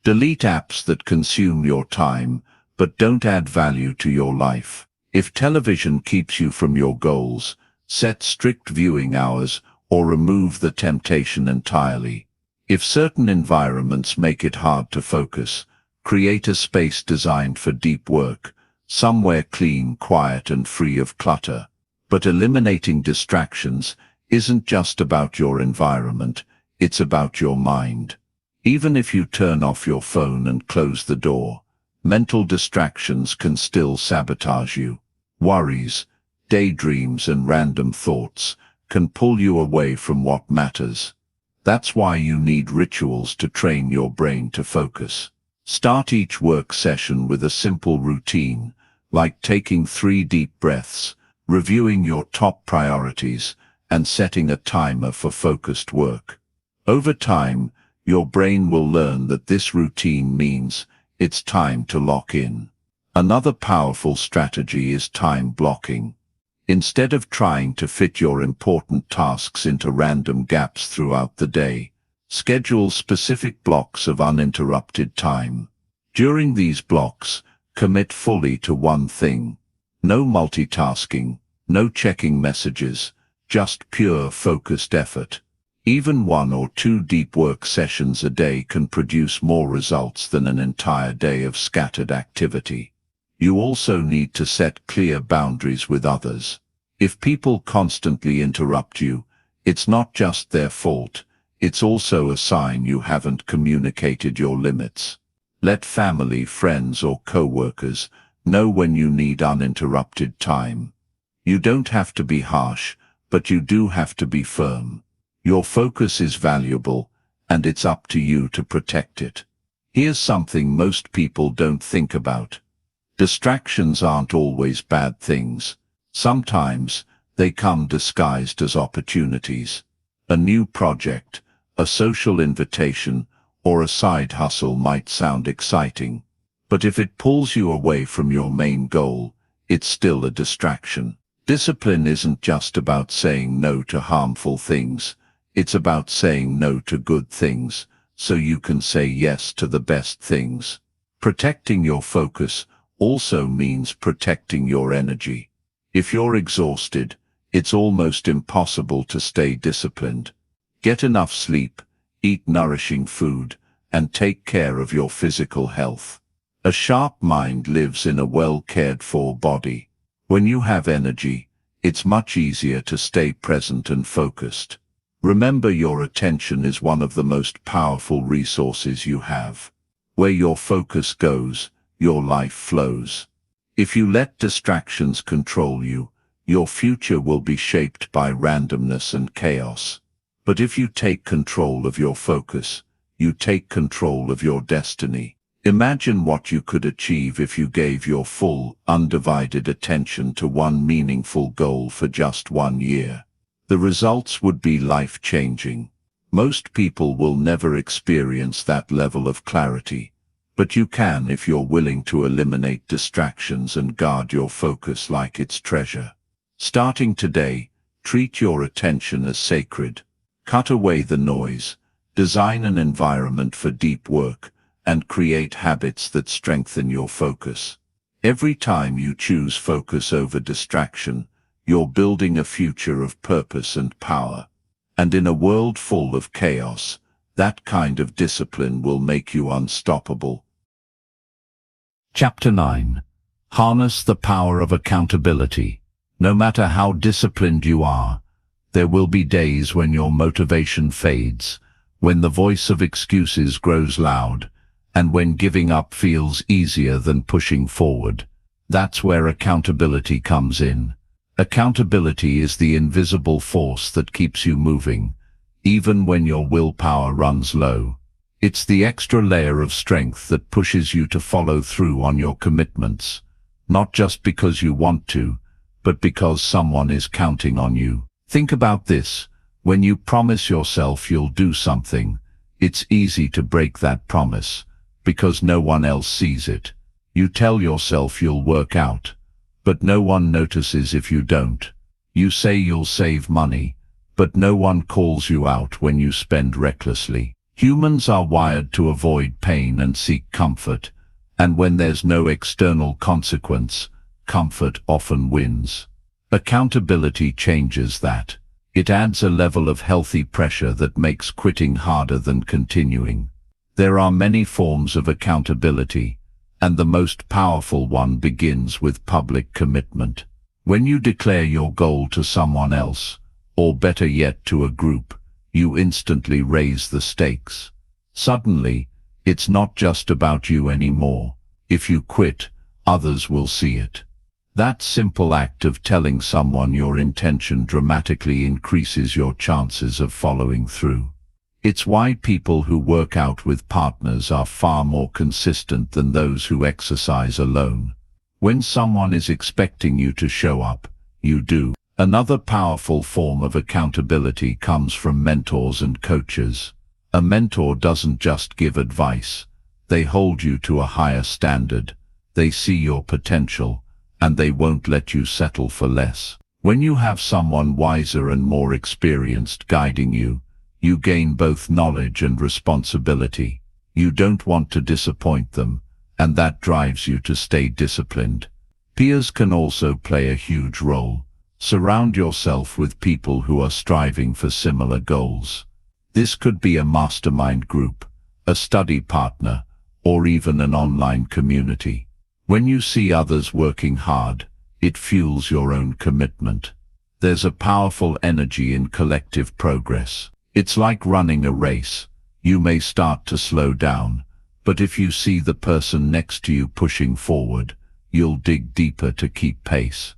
Delete apps that consume your time, but don't add value to your life. If television keeps you from your goals, set strict viewing hours or remove the temptation entirely. If certain environments make it hard to focus, create a space designed for deep work, somewhere clean, quiet, and free of clutter. But eliminating distractions isn't just about your environment, it's about your mind. Even if you turn off your phone and close the door, mental distractions can still sabotage you. Worries, daydreams, and random thoughts can pull you away from what matters. That's why you need rituals to train your brain to focus. Start each work session with a simple routine, like taking 3 deep breaths, reviewing your top priorities, and setting a timer for focused work. Over time, your brain will learn that this routine means it's time to lock in. Another powerful strategy is time blocking. Instead of trying to fit your important tasks into random gaps throughout the day, schedule specific blocks of uninterrupted time. During these blocks, commit fully to one thing. No multitasking, no checking messages, just pure focused effort. Even 1 or 2 deep work sessions a day can produce more results than an entire day of scattered activity. You also need to set clear boundaries with others. If people constantly interrupt you, it's not just their fault, it's also a sign you haven't communicated your limits. Let family, friends, or co-workers know when you need uninterrupted time. You don't have to be harsh, but you do have to be firm. Your focus is valuable, and it's up to you to protect it. Here's something most people don't think about. Distractions aren't always bad things. Sometimes, they come disguised as opportunities. A new project, a social invitation, or a side hustle might sound exciting. But if it pulls you away from your main goal, it's still a distraction. Discipline isn't just about saying no to harmful things. It's about saying no to good things, so you can say yes to the best things. Protecting your focus also means protecting your energy. If you're exhausted, it's almost impossible to stay disciplined. Get enough sleep, eat nourishing food, and take care of your physical health. A sharp mind lives in a well-cared-for body. When you have energy, it's much easier to stay present and focused. Remember, your attention is one of the most powerful resources you have. Where your focus goes, your life flows. If you let distractions control you, your future will be shaped by randomness and chaos. But if you take control of your focus, you take control of your destiny. Imagine what you could achieve if you gave your full, undivided attention to one meaningful goal for just 1 year. The results would be life-changing. Most people will never experience that level of clarity, but you can if you're willing to eliminate distractions and guard your focus like it's treasure. Starting today, treat your attention as sacred. Cut away the noise, design an environment for deep work, and create habits that strengthen your focus. Every time you choose focus over distraction, you're building a future of purpose and power. And in a world full of chaos, that kind of discipline will make you unstoppable. Chapter 9. Harness the power of accountability. No matter how disciplined you are, there will be days when your motivation fades, when the voice of excuses grows loud, and when giving up feels easier than pushing forward. That's where accountability comes in. Accountability is the invisible force that keeps you moving, even when your willpower runs low. It's the extra layer of strength that pushes you to follow through on your commitments, not just because you want to, but because someone is counting on you. Think about this. When you promise yourself you'll do something, it's easy to break that promise, because no one else sees it. You tell yourself you'll work out, but no one notices if you don't. You say you'll save money, but no one calls you out when you spend recklessly. Humans are wired to avoid pain and seek comfort, and when there's no external consequence, comfort often wins. Accountability changes that. It adds a level of healthy pressure that makes quitting harder than continuing. There are many forms of accountability, and the most powerful one begins with public commitment. When you declare your goal to someone else, or better yet to a group, you instantly raise the stakes. Suddenly, it's not just about you anymore. If you quit, others will see it. That simple act of telling someone your intention dramatically increases your chances of following through. It's why people who work out with partners are far more consistent than those who exercise alone. When someone is expecting you to show up, you do. Another powerful form of accountability comes from mentors and coaches. A mentor doesn't just give advice. They hold you to a higher standard. They see your potential, and they won't let you settle for less. When you have someone wiser and more experienced guiding you, you gain both knowledge and responsibility. You don't want to disappoint them, and that drives you to stay disciplined. Peers can also play a huge role. Surround yourself with people who are striving for similar goals. This could be a mastermind group, a study partner, or even an online community. When you see others working hard, it fuels your own commitment. There's a powerful energy in collective progress. It's like running a race. You may start to slow down, but if you see the person next to you pushing forward, you'll dig deeper to keep pace.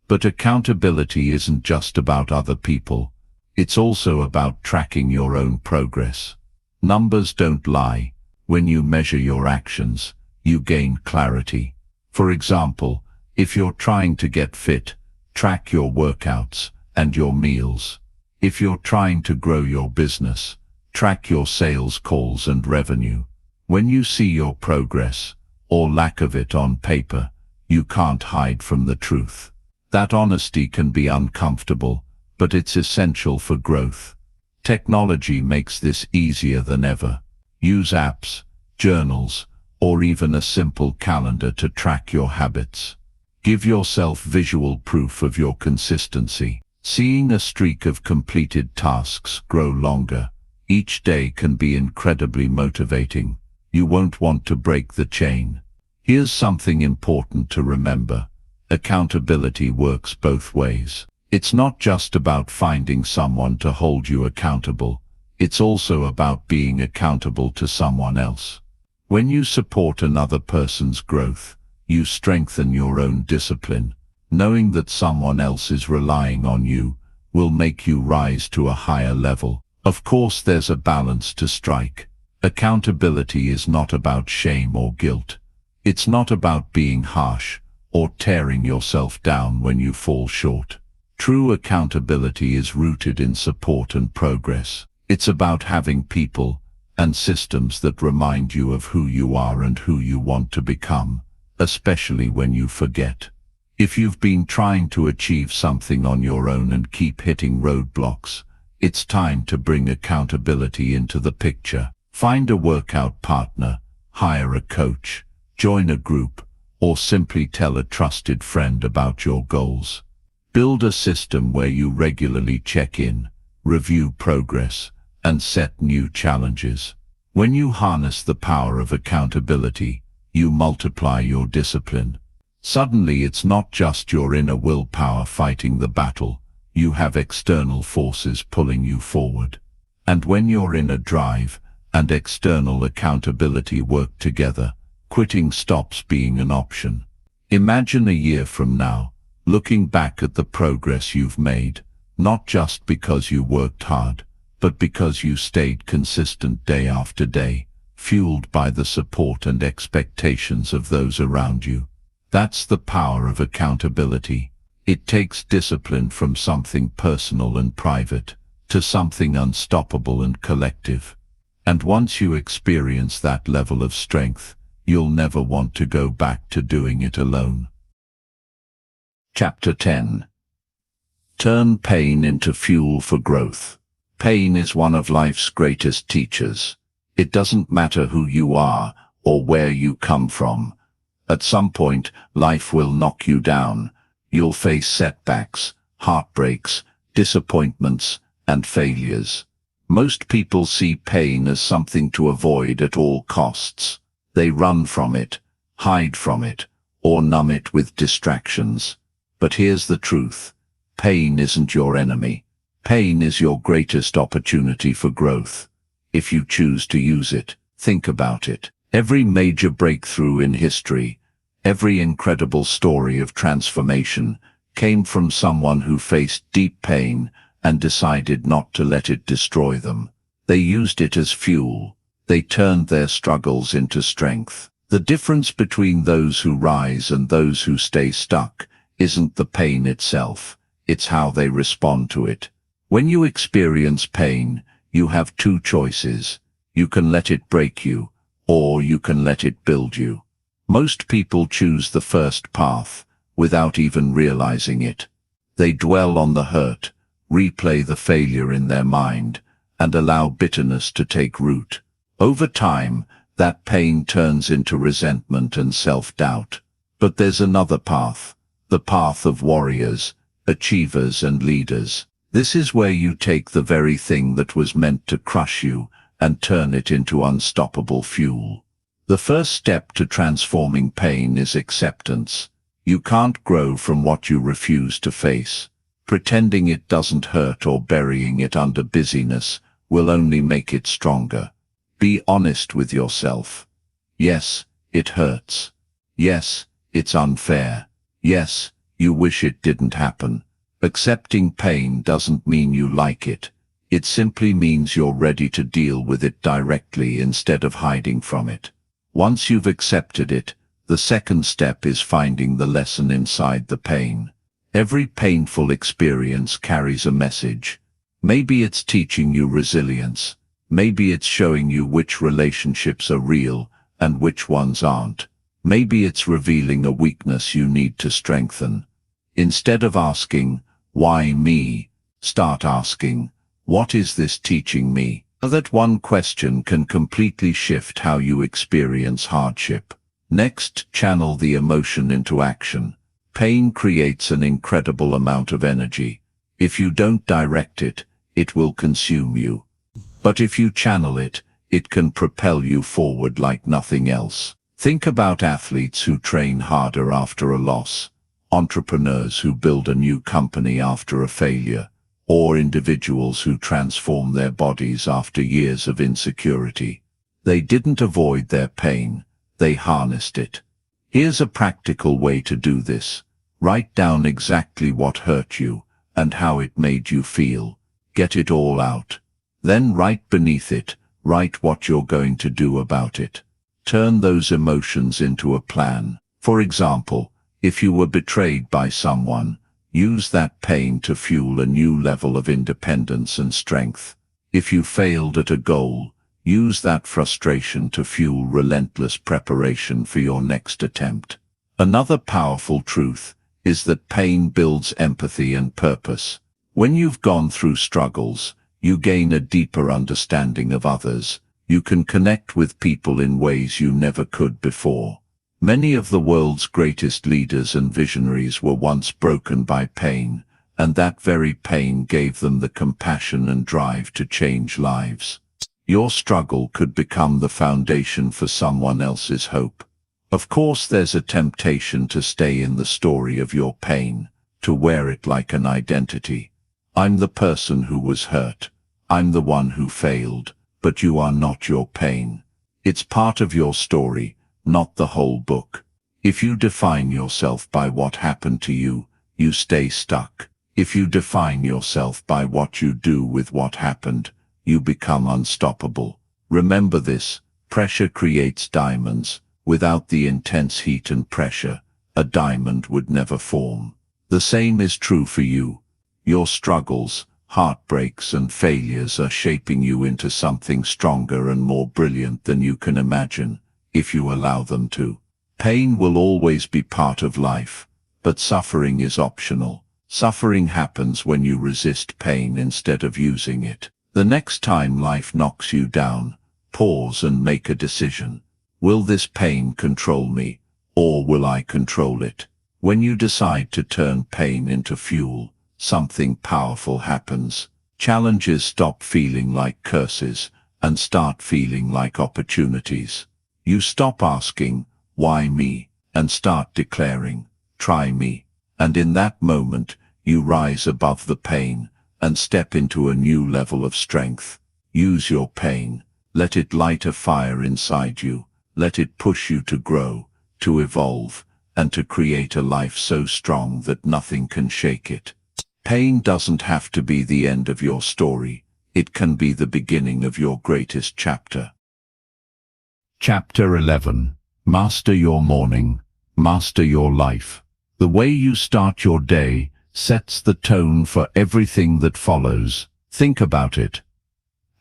But accountability isn't just about other people. It's also about tracking your own progress. Numbers don't lie. When you measure your actions, you gain clarity. For example, if you're trying to get fit, track your workouts and your meals. If you're trying to grow your business, track your sales calls and revenue. When you see your progress, or lack of it on paper, you can't hide from the truth. That honesty can be uncomfortable, but it's essential for growth. Technology makes this easier than ever. Use apps, journals, or even a simple calendar to track your habits. Give yourself visual proof of your consistency. Seeing a streak of completed tasks grow longer each day can be incredibly motivating. You won't want to break the chain. Here's something important to remember. Accountability works both ways. It's not just about finding someone to hold you accountable. It's also about being accountable to someone else. When you support another person's growth, you strengthen your own discipline. Knowing that someone else is relying on you will make you rise to a higher level. Of course, there's a balance to strike. Accountability is not about shame or guilt. It's not about being harsh or tearing yourself down when you fall short. True accountability is rooted in support and progress. It's about having people and systems that remind you of who you are and who you want to become, especially when you forget. If you've been trying to achieve something on your own and keep hitting roadblocks, it's time to bring accountability into the picture. Find a workout partner, hire a coach, join a group, or simply tell a trusted friend about your goals. Build a system where you regularly check in, review progress, and set new challenges. When you harness the power of accountability, you multiply your discipline. Suddenly it's not just your inner willpower fighting the battle. You have external forces pulling you forward. And when your inner drive and external accountability work together, quitting stops being an option. Imagine a year from now, looking back at the progress you've made, not just because you worked hard, but because you stayed consistent day after day, fueled by the support and expectations of those around you. That's the power of accountability. It takes discipline from something personal and private to something unstoppable and collective. And once you experience that level of strength, you'll never want to go back to doing it alone. Chapter 10. Turn pain into fuel for growth. Pain is one of life's greatest teachers. It doesn't matter who you are or where you come from. At some point, life will knock you down. You'll face setbacks, heartbreaks, disappointments, and failures. Most people see pain as something to avoid at all costs. They run from it, hide from it, or numb it with distractions. But here's the truth. Pain isn't your enemy. Pain is your greatest opportunity for growth. If you choose to use it, think about it. Every major breakthrough in history, every incredible story of transformation came from someone who faced deep pain and decided not to let it destroy them. They used it as fuel. They turned their struggles into strength. The difference between those who rise and those who stay stuck isn't the pain itself. it's how they respond to it. When you experience pain, you have two choices. You can let it break you, or you can let it build you. Most people choose the first path, without even realizing it. They dwell on the hurt, replay the failure in their mind, and allow bitterness to take root. Over time, that pain turns into resentment and self-doubt. But there's another path, the path of warriors, achievers and leaders. This is where you take the very thing that was meant to crush you and turn it into unstoppable fuel. The first step to transforming pain is acceptance. You can't grow from what you refuse to face. Pretending it doesn't hurt or burying it under busyness will only make it stronger. Be honest with yourself. Yes, it hurts. Yes, it's unfair. Yes, you wish it didn't happen. Accepting pain doesn't mean you like it. It simply means you're ready to deal with it directly instead of hiding from it. Once you've accepted it, the second step is finding the lesson inside the pain. Every painful experience carries a message. Maybe it's teaching you resilience. Maybe it's showing you which relationships are real and which ones aren't. Maybe it's revealing a weakness you need to strengthen. Instead of asking, "Why me?" start asking, "What is this teaching me?" That one question can completely shift how you experience hardship. Next, channel the emotion into action. Pain creates an incredible amount of energy. If you don't direct it, it will consume you. But if you channel it, it can propel you forward like nothing else. Think about athletes who train harder after a loss, entrepreneurs who build a new company after a failure, or individuals who transform their bodies after years of insecurity. They didn't avoid their pain, they harnessed it. Here's a practical way to do this. Write down exactly what hurt you and how it made you feel. Get it all out. Then right beneath it, write what you're going to do about it. Turn those emotions into a plan. For example, if you were betrayed by someone, use that pain to fuel a new level of independence and strength. If you failed at a goal, use that frustration to fuel relentless preparation for your next attempt. Another powerful truth is that pain builds empathy and purpose. When you've gone through struggles, you gain a deeper understanding of others. You can connect with people in ways you never could before. Many of the world's greatest leaders and visionaries were once broken by pain, and that very pain gave them the compassion and drive to change lives. Your struggle could become the foundation for someone else's hope. Of course, there's a temptation to stay in the story of your pain, to wear it like an identity. I'm the person who was hurt. I'm the one who failed. But you are not your pain. It's part of your story, not the whole book. If you define yourself by what happened to you, you stay stuck. If you define yourself by what you do with what happened, you become unstoppable. Remember this, pressure creates diamonds. Without the intense heat and pressure, a diamond would never form. The same is true for you. Your struggles, heartbreaks and failures are shaping you into something stronger and more brilliant than you can imagine, if you allow them to. Pain will always be part of life, but suffering is optional. Suffering happens when you resist pain instead of using it. The next time life knocks you down, pause and make a decision. Will this pain control me, or will I control it? When you decide to turn pain into fuel, something powerful happens. Challenges stop feeling like curses and start feeling like opportunities. You stop asking, "Why me?" and start declaring, "Try me." And in that moment, you rise above the pain and step into a new level of strength. Use your pain. Let it light a fire inside you. Let it push you to grow, to evolve, and to create a life so strong that nothing can shake it. Pain doesn't have to be the end of your story. It can be the beginning of your greatest chapter. Chapter 11. Master your morning. Master your life. The way you start your day sets the tone for everything that follows. Think about it.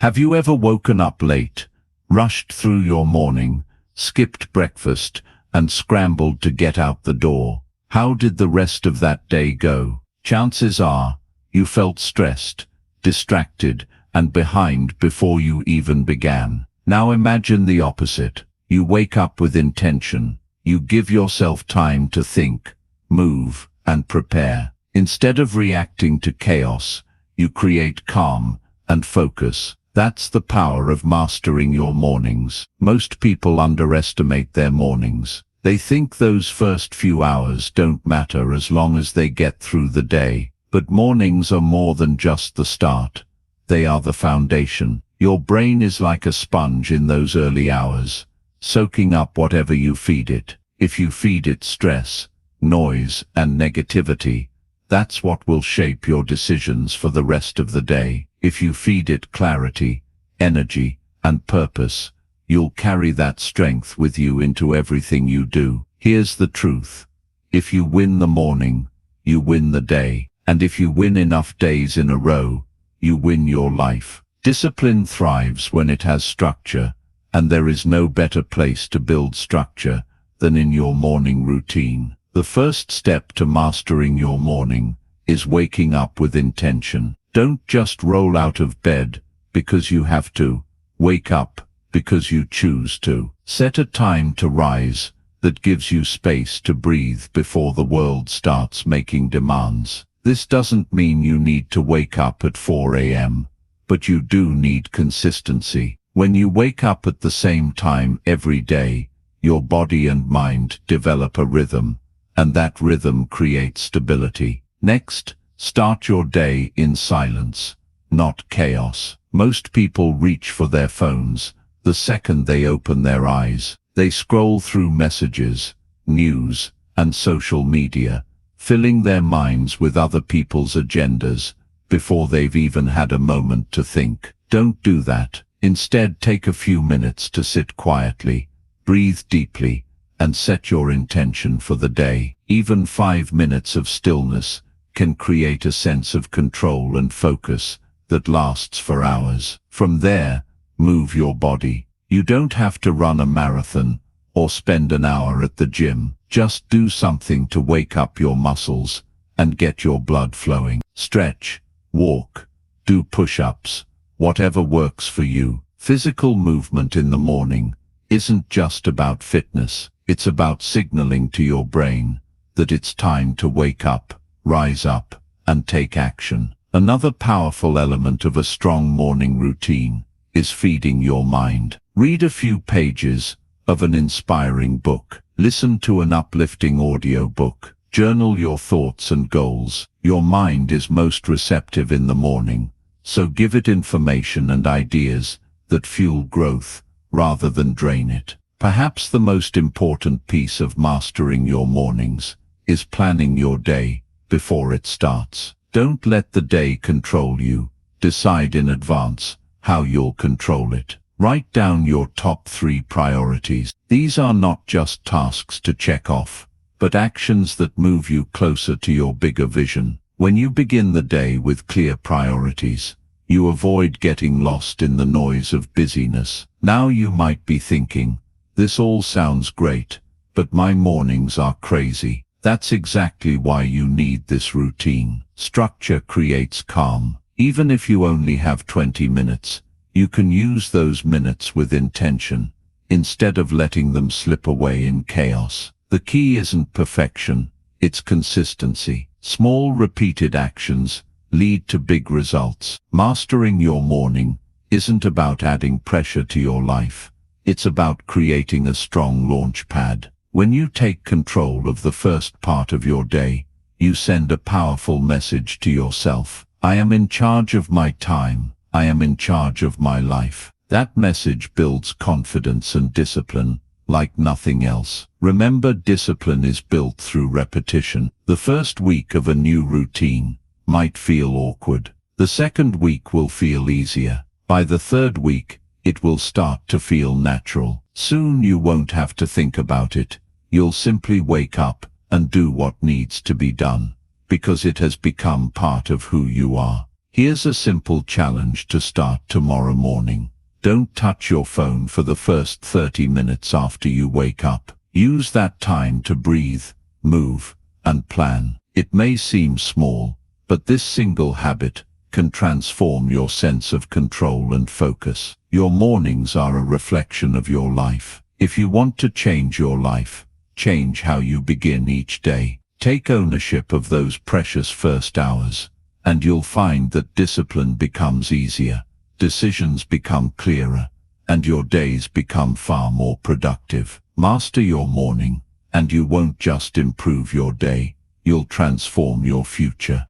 Have you ever woken up late, rushed through your morning, skipped breakfast, and scrambled to get out the door? How did the rest of that day go? Chances are, you felt stressed, distracted, and behind before you even began. Now imagine the opposite. You wake up with intention. You give yourself time to think, move, and prepare. Instead of reacting to chaos, you create calm and focus. That's the power of mastering your mornings. Most people underestimate their mornings. They think those first few hours don't matter as long as they get through the day. But mornings are more than just the start. They are the foundation. Your brain is like a sponge in those early hours, soaking up whatever you feed it. If you feed it stress, noise, and negativity, that's what will shape your decisions for the rest of the day. If you feed it clarity, energy, and purpose, you'll carry that strength with you into everything you do. Here's the truth. If you win the morning, you win the day. And if you win enough days in a row, you win your life. Discipline thrives when it has structure, and there is no better place to build structure than in your morning routine. The first step to mastering your morning is waking up with intention. Don't just roll out of bed because you have to. Wake up because you choose to. Set a time to rise that gives you space to breathe before the world starts making demands. This doesn't mean you need to wake up at 4 a.m., but you do need consistency. When you wake up at the same time every day, your body and mind develop a rhythm, and that rhythm creates stability. Next, start your day in silence, not chaos. Most people reach for their phones the second they open their eyes. They scroll through messages, news, and social media, filling their minds with other people's agendas before they've even had a moment to think. Don't do that. Instead, take a few minutes to sit quietly, breathe deeply, and set your intention for the day. Even 5 minutes of stillness can create a sense of control and focus that lasts for hours. From there, move your body. You don't have to run a marathon or spend an hour at the gym. Just do something to wake up your muscles and get your blood flowing. Stretch, walk, do push-ups, whatever works for you. Physical movement in the morning isn't just about fitness. It's about signaling to your brain that it's time to wake up, rise up, and take action. Another powerful element of a strong morning routine is feeding your mind. Read a few pages of an inspiring book. Listen to an uplifting audiobook. Journal your thoughts and goals. Your mind is most receptive in the morning, so give it information and ideas that fuel growth rather than drain it. Perhaps the most important piece of mastering your mornings is planning your day before it starts. Don't let the day control you. Decide in advance how you'll control it. Write down your top 3 priorities. These are not just tasks to check off, but actions that move you closer to your bigger vision. When you begin the day with clear priorities, you avoid getting lost in the noise of busyness. Now you might be thinking, this all sounds great, but my mornings are crazy. That's exactly why you need this routine. Structure creates calm. Even if you only have 20 minutes, you can use those minutes with intention, instead of letting them slip away in chaos. The key isn't perfection, it's consistency. Small repeated actions lead to big results. Mastering your morning isn't about adding pressure to your life. It's about creating a strong launch pad. When you take control of the first part of your day, you send a powerful message to yourself. I am in charge of my time. I am in charge of my life. That message builds confidence and discipline like nothing else. Remember, discipline is built through repetition. The first week of a new routine might feel awkward. The second week will feel easier. By the third week, it will start to feel natural. Soon you won't have to think about it. You'll simply wake up and do what needs to be done. because it has become part of who you are. Here's a simple challenge to start tomorrow morning. Don't touch your phone for the first 30 minutes after you wake up. Use that time to breathe, move, and plan. It may seem small, but this single habit can transform your sense of control and focus. Your mornings are a reflection of your life. If you want to change your life, change how you begin each day. Take ownership of those precious first hours, and you'll find that discipline becomes easier, decisions become clearer, and your days become far more productive. Master your morning, and you won't just improve your day, you'll transform your future.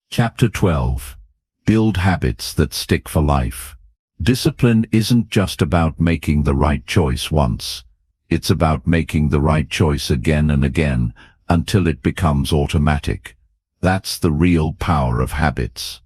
Chapter 12. Build habits that stick for life. Discipline isn't just about making the right choice once. It's about making the right choice again and again until it becomes automatic. That's the real power of habits.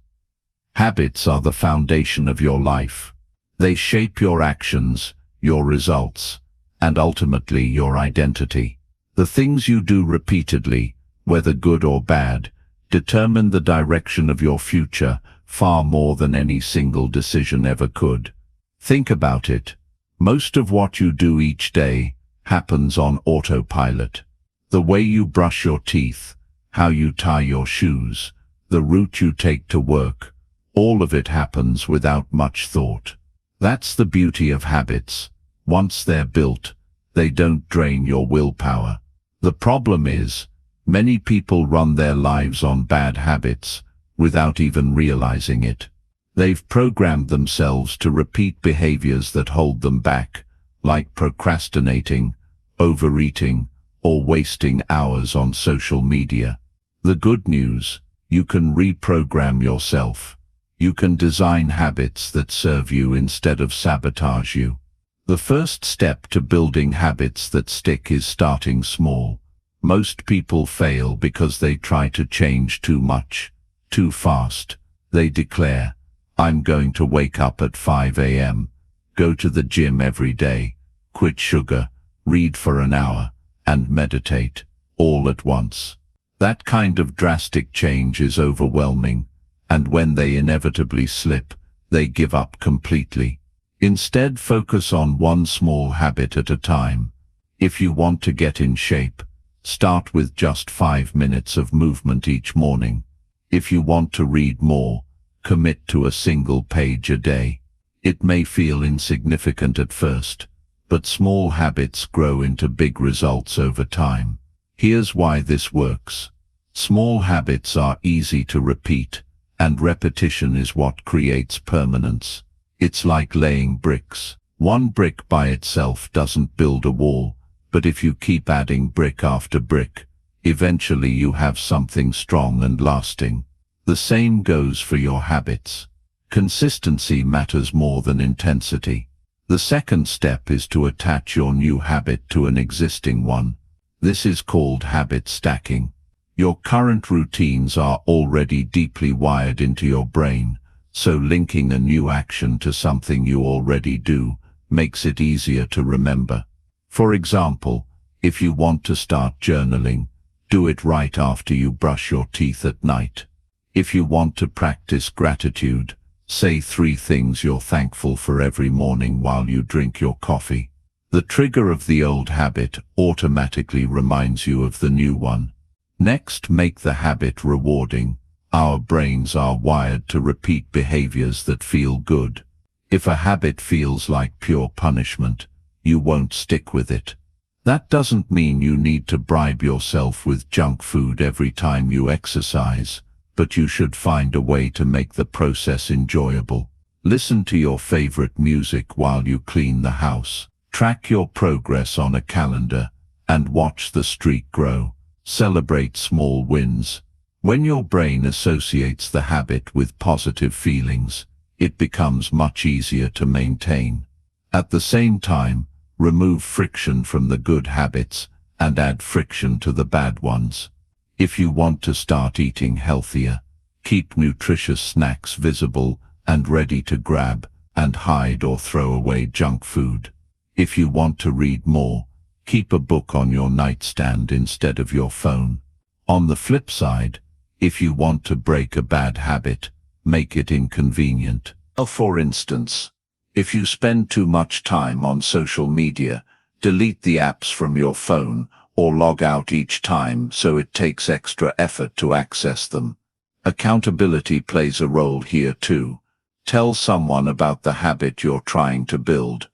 Habits are the foundation of your life. They shape your actions, your results, and ultimately your identity. The things you do repeatedly, whether good or bad, determine the direction of your future far more than any single decision ever could. Think about it. Most of what you do each day happens on autopilot. The way you brush your teeth, how you tie your shoes, the route you take to work, all of it happens without much thought. That's the beauty of habits. Once they're built, they don't drain your willpower. The problem is, many people run their lives on bad habits without even realizing it. They've programmed themselves to repeat behaviors that hold them back, like procrastinating, overeating, or wasting hours on social media. The good news, you can reprogram yourself. You can design habits that serve you instead of sabotage you. The first step to building habits that stick is starting small. Most people fail because they try to change too much, too fast. They declare, I'm going to wake up at 5 a.m., go to the gym every day, quit sugar, read for an hour, and meditate, all at once. That kind of drastic change is overwhelming, and when they inevitably slip, they give up completely. Instead, focus on one small habit at a time. If you want to get in shape, start with just 5 minutes of movement each morning. If you want to read more, commit to a single page a day. It may feel insignificant at first, but small habits grow into big results over time. Here's why this works. Small habits are easy to repeat, and repetition is what creates permanence. It's like laying bricks. One brick by itself doesn't build a wall, but if you keep adding brick after brick, eventually you have something strong and lasting. The same goes for your habits. Consistency matters more than intensity. The second step is to attach your new habit to an existing one. This is called habit stacking. Your current routines are already deeply wired into your brain, so linking a new action to something you already do makes it easier to remember. For example, if you want to start journaling, do it right after you brush your teeth at night. If you want to practice gratitude, say 3 things you're thankful for every morning while you drink your coffee. The trigger of the old habit automatically reminds you of the new one. Next, make the habit rewarding. Our brains are wired to repeat behaviors that feel good. If a habit feels like pure punishment, you won't stick with it. That doesn't mean you need to bribe yourself with junk food every time you exercise, but you should find a way to make the process enjoyable. Listen to your favorite music while you clean the house. Track your progress on a calendar, and watch the streak grow. Celebrate small wins. When your brain associates the habit with positive feelings, it becomes much easier to maintain. At the same time, remove friction from the good habits and add friction to the bad ones. If you want to start eating healthier, keep nutritious snacks visible and ready to grab, and hide or throw away junk food. If you want to read more, keep a book on your nightstand instead of your phone. On the flip side, if you want to break a bad habit, make it inconvenient. For instance, if you spend too much time on social media, delete the apps from your phone or log out each time so it takes extra effort to access them. Accountability plays a role here too. Tell someone about the habit you're trying to build.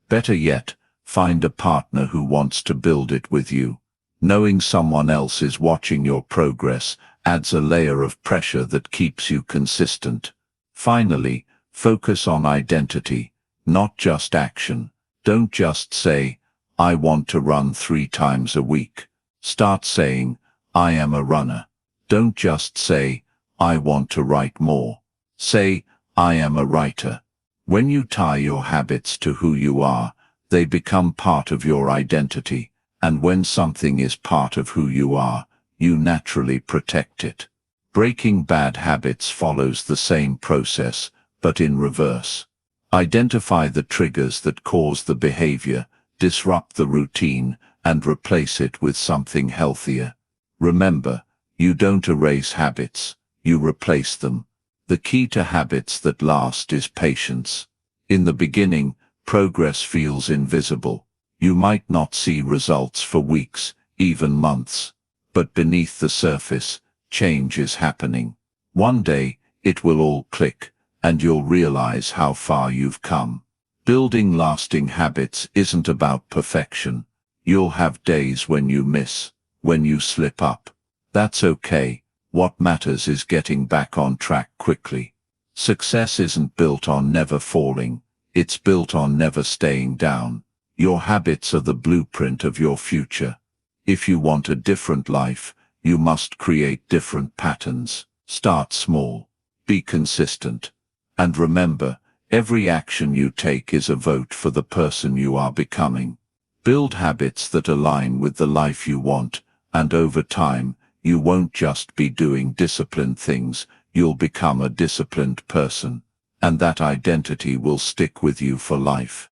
Better yet, find a partner who wants to build it with you. Knowing someone else is watching your progress adds a layer of pressure that keeps you consistent. Finally, focus on identity, not just action. Don't just say, I want to run 3 times a week. Start saying, I am a runner. Don't just say, I want to write more. Say, I am a writer. When you tie your habits to who you are, they become part of your identity, and when something is part of who you are, you naturally protect it. Breaking bad habits follows the same process, but in reverse. Identify the triggers that cause the behavior, disrupt the routine, and replace it with something healthier. Remember, you don't erase habits, you replace them. The key to habits that last is patience. In the beginning, progress feels invisible. You might not see results for weeks, even months. But beneath the surface, change is happening. One day, it will all click, and you'll realize how far you've come. Building lasting habits isn't about perfection. You'll have days when you miss, when you slip up. That's okay. What matters is getting back on track quickly. Success isn't built on never falling. It's built on never staying down. Your habits are the blueprint of your future. If you want a different life, you must create different patterns. Start small. Be consistent. And remember, every action you take is a vote for the person you are becoming. Build habits that align with the life you want, and over time, you won't just be doing disciplined things, you'll become a disciplined person, and that identity will stick with you for life.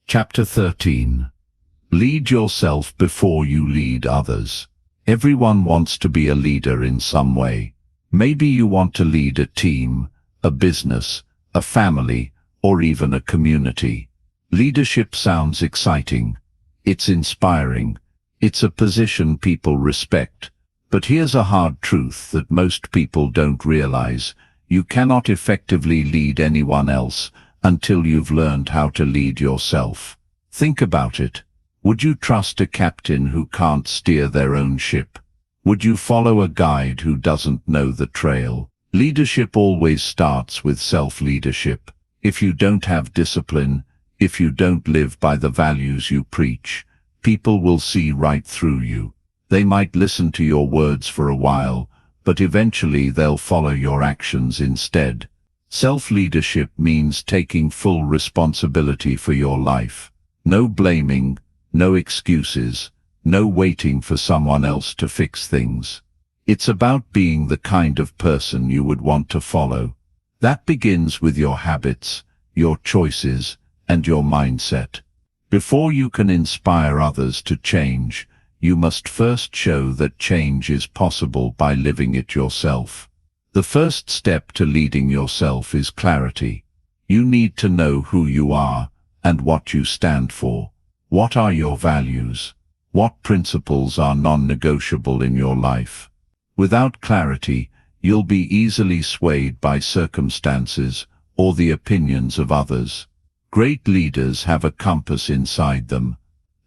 Chapter 13. Lead yourself before you lead others. Everyone wants to be a leader in some way. Maybe you want to lead a team, a business, a family, or even a community. Leadership sounds exciting. It's inspiring. It's a position people respect. But here's a hard truth that most people don't realize. You cannot effectively lead anyone else until you've learned how to lead yourself. Think about it. Would you trust a captain who can't steer their own ship? Would you follow a guide who doesn't know the trail? Leadership always starts with self-leadership. If you don't have discipline, if you don't live by the values you preach, people will see right through you. They might listen to your words for a while, but eventually they'll follow your actions instead. Self-leadership means taking full responsibility for your life. No blaming, no excuses, no waiting for someone else to fix things. It's about being the kind of person you would want to follow. That begins with your habits, your choices, and your mindset. Before you can inspire others to change, you must first show that change is possible by living it yourself. The first step to leading yourself is clarity. You need to know who you are and what you stand for. What are your values? What principles are non-negotiable in your life? Without clarity, you'll be easily swayed by circumstances or the opinions of others. Great leaders have a compass inside them.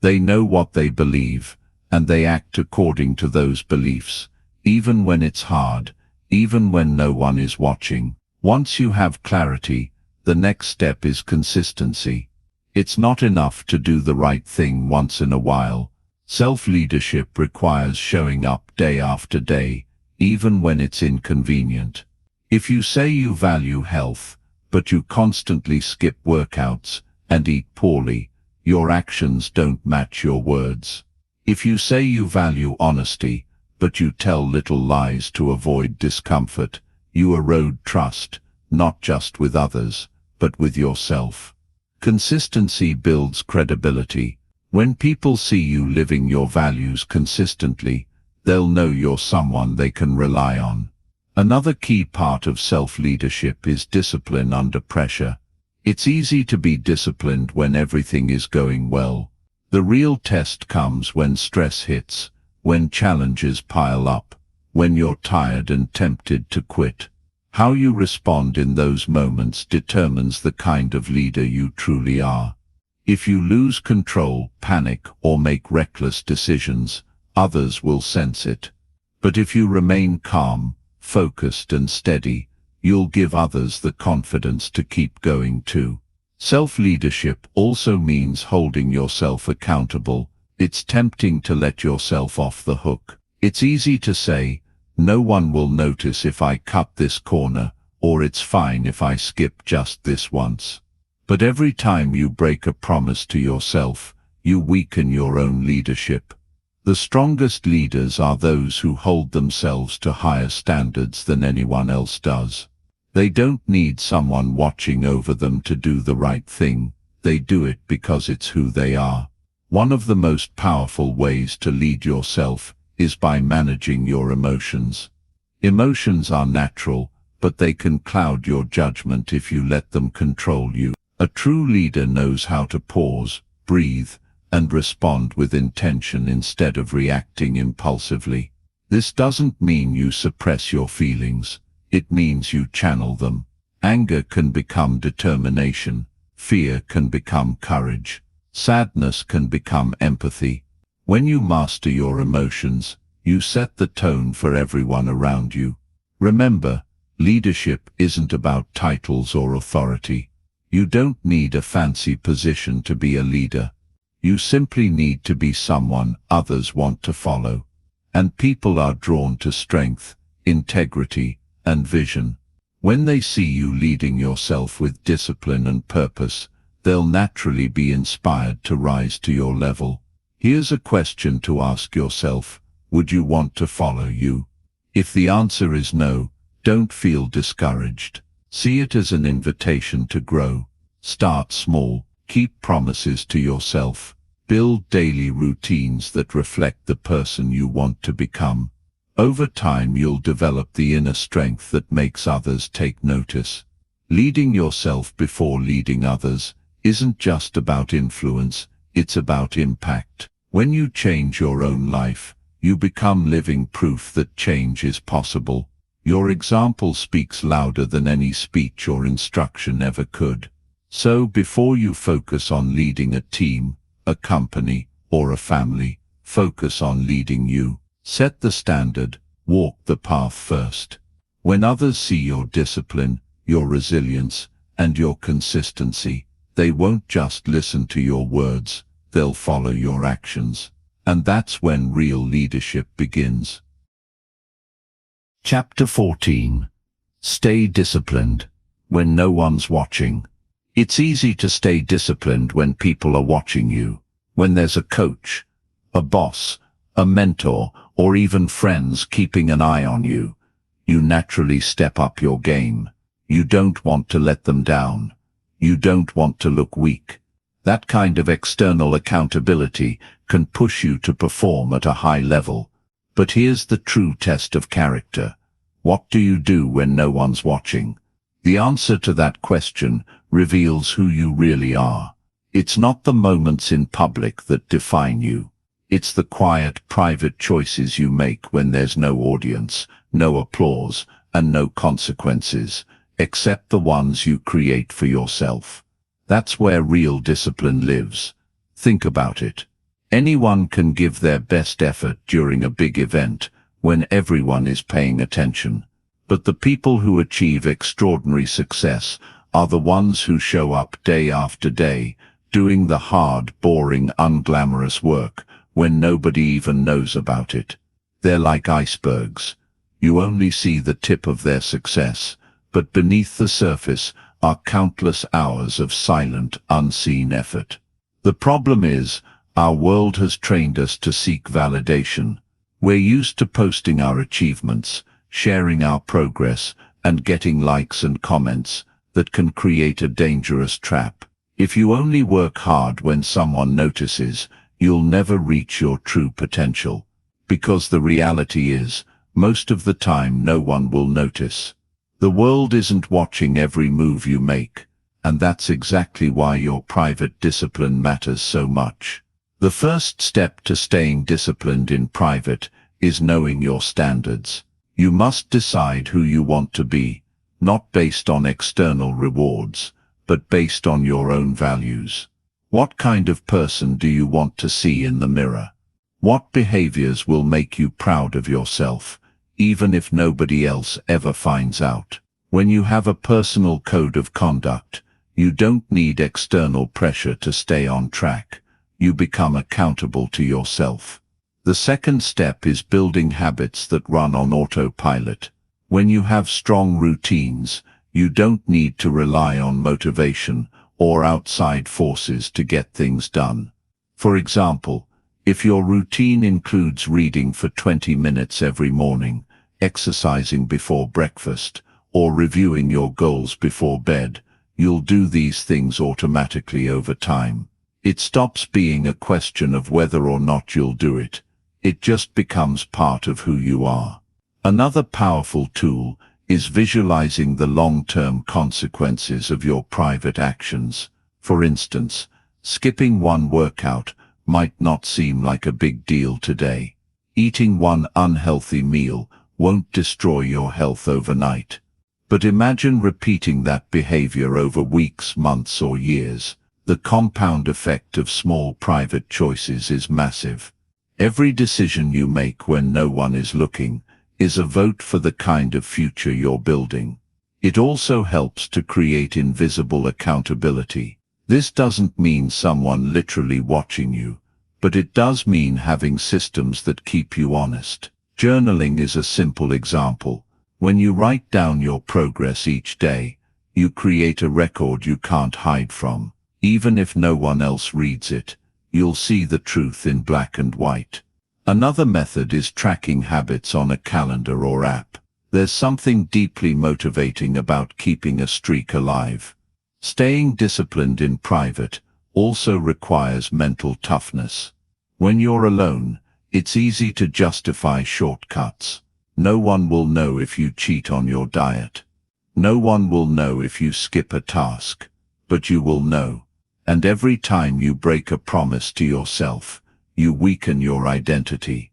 They know what they believe, and they act according to those beliefs, even when it's hard, even when no one is watching. Once you have clarity, the next step is consistency. It's not enough to do the right thing once in a while. Self-leadership requires showing up day after day, even when it's inconvenient. If you say you value health, but you constantly skip workouts and eat poorly, your actions don't match your words. If you say you value honesty, but you tell little lies to avoid discomfort, you erode trust, not just with others, but with yourself. Consistency builds credibility. When people see you living your values consistently, They'll know you're someone they can rely on. Another key part of self-leadership is discipline under pressure. It's easy to be disciplined when everything is going well. The real test comes when stress hits, when challenges pile up, when you're tired and tempted to quit. How you respond in those moments determines the kind of leader you truly are. If you lose control, panic, or make reckless decisions, others will sense it. But if you remain calm, focused and steady, you'll give others the confidence to keep going too. Self-leadership also means holding yourself accountable. It's tempting to let yourself off the hook. It's easy to say, "No one will notice if I cut this corner," or "It's fine if I skip just this once." But every time you break a promise to yourself, you weaken your own leadership. The strongest leaders are those who hold themselves to higher standards than anyone else does. They don't need someone watching over them to do the right thing. They do it because it's who they are. One of the most powerful ways to lead yourself is by managing your emotions. Emotions are natural, but they can cloud your judgment if you let them control you. A true leader knows how to pause, breathe, and respond with intention instead of reacting impulsively. This doesn't mean you suppress your feelings. It means you channel them. Anger can become determination. Fear can become courage. Sadness can become empathy. When you master your emotions, you set the tone for everyone around you. Remember, leadership isn't about titles or authority. You don't need a fancy position to be a leader. You simply need to be someone others want to follow. And people are drawn to strength, integrity, and vision. When they see you leading yourself with discipline and purpose, they'll naturally be inspired to rise to your level. Here's a question to ask yourself: would you want to follow you? If the answer is no, don't feel discouraged. See it as an invitation to grow. Start small, keep promises to yourself, build daily routines that reflect the person you want to become. Over time you'll develop the inner strength that makes others take notice. Leading yourself before leading others isn't just about influence, it's about impact. When you change your own life, you become living proof that change is possible. Your example speaks louder than any speech or instruction ever could. So before you focus on leading a team, a company, or a family, focus on leading you. Set the standard, walk the path first. When others see your discipline, your resilience, and your consistency, they won't just listen to your words, they'll follow your actions. And that's when real leadership begins. Chapter 14. Stay disciplined when no one's watching. It's easy to stay disciplined when people are watching you. When there's a coach, a boss, a mentor, or even friends keeping an eye on you, you naturally step up your game. You don't want to let them down. You don't want to look weak. That kind of external accountability can push you to perform at a high level. But here's the true test of character. What do you do when no one's watching? The answer to that question reveals who you really are. It's not the moments in public that define you. It's the quiet, private choices you make when there's no audience, no applause, and no consequences, except the ones you create for yourself. That's where real discipline lives. Think about it. Anyone can give their best effort during a big event when everyone is paying attention. But the people who achieve extraordinary success are the ones who show up day after day, doing the hard, boring, unglamorous work when nobody even knows about it. They're like icebergs. You only see the tip of their success, but beneath the surface are countless hours of silent, unseen effort. The problem is, our world has trained us to seek validation. We're used to posting our achievements, sharing our progress, and getting likes and comments that can create a dangerous trap. If you only work hard when someone notices, you'll never reach your true potential. Because the reality is, most of the time no one will notice. The world isn't watching every move you make, and that's exactly why your private discipline matters so much. The first step to staying disciplined in private is knowing your standards. You must decide who you want to be, not based on external rewards, but based on your own values. What kind of person do you want to see in the mirror? What behaviors will make you proud of yourself, even if nobody else ever finds out? When you have a personal code of conduct, you don't need external pressure to stay on track. You become accountable to yourself. The second step is building habits that run on autopilot. When you have strong routines, you don't need to rely on motivation or outside forces to get things done. For example, if your routine includes reading for 20 minutes every morning, exercising before breakfast, or reviewing your goals before bed, you'll do these things automatically over time. It stops being a question of whether or not you'll do it. It just becomes part of who you are. Another powerful tool is visualizing the long-term consequences of your private actions. For instance, skipping one workout might not seem like a big deal today. Eating one unhealthy meal won't destroy your health overnight. But imagine repeating that behavior over weeks, months, or years. The compound effect of small private choices is massive. Every decision you make when no one is looking is a vote for the kind of future you're building. It also helps to create invisible accountability. This doesn't mean someone literally watching you, but it does mean having systems that keep you honest. Journaling is a simple example. When you write down your progress each day, you create a record you can't hide from. Even if no one else reads it, you'll see the truth in black and white. Another method is tracking habits on a calendar or app. There's something deeply motivating about keeping a streak alive. Staying disciplined in private also requires mental toughness. When you're alone, it's easy to justify shortcuts. No one will know if you cheat on your diet. No one will know if you skip a task, but you will know. And every time you break a promise to yourself, you weaken your identity.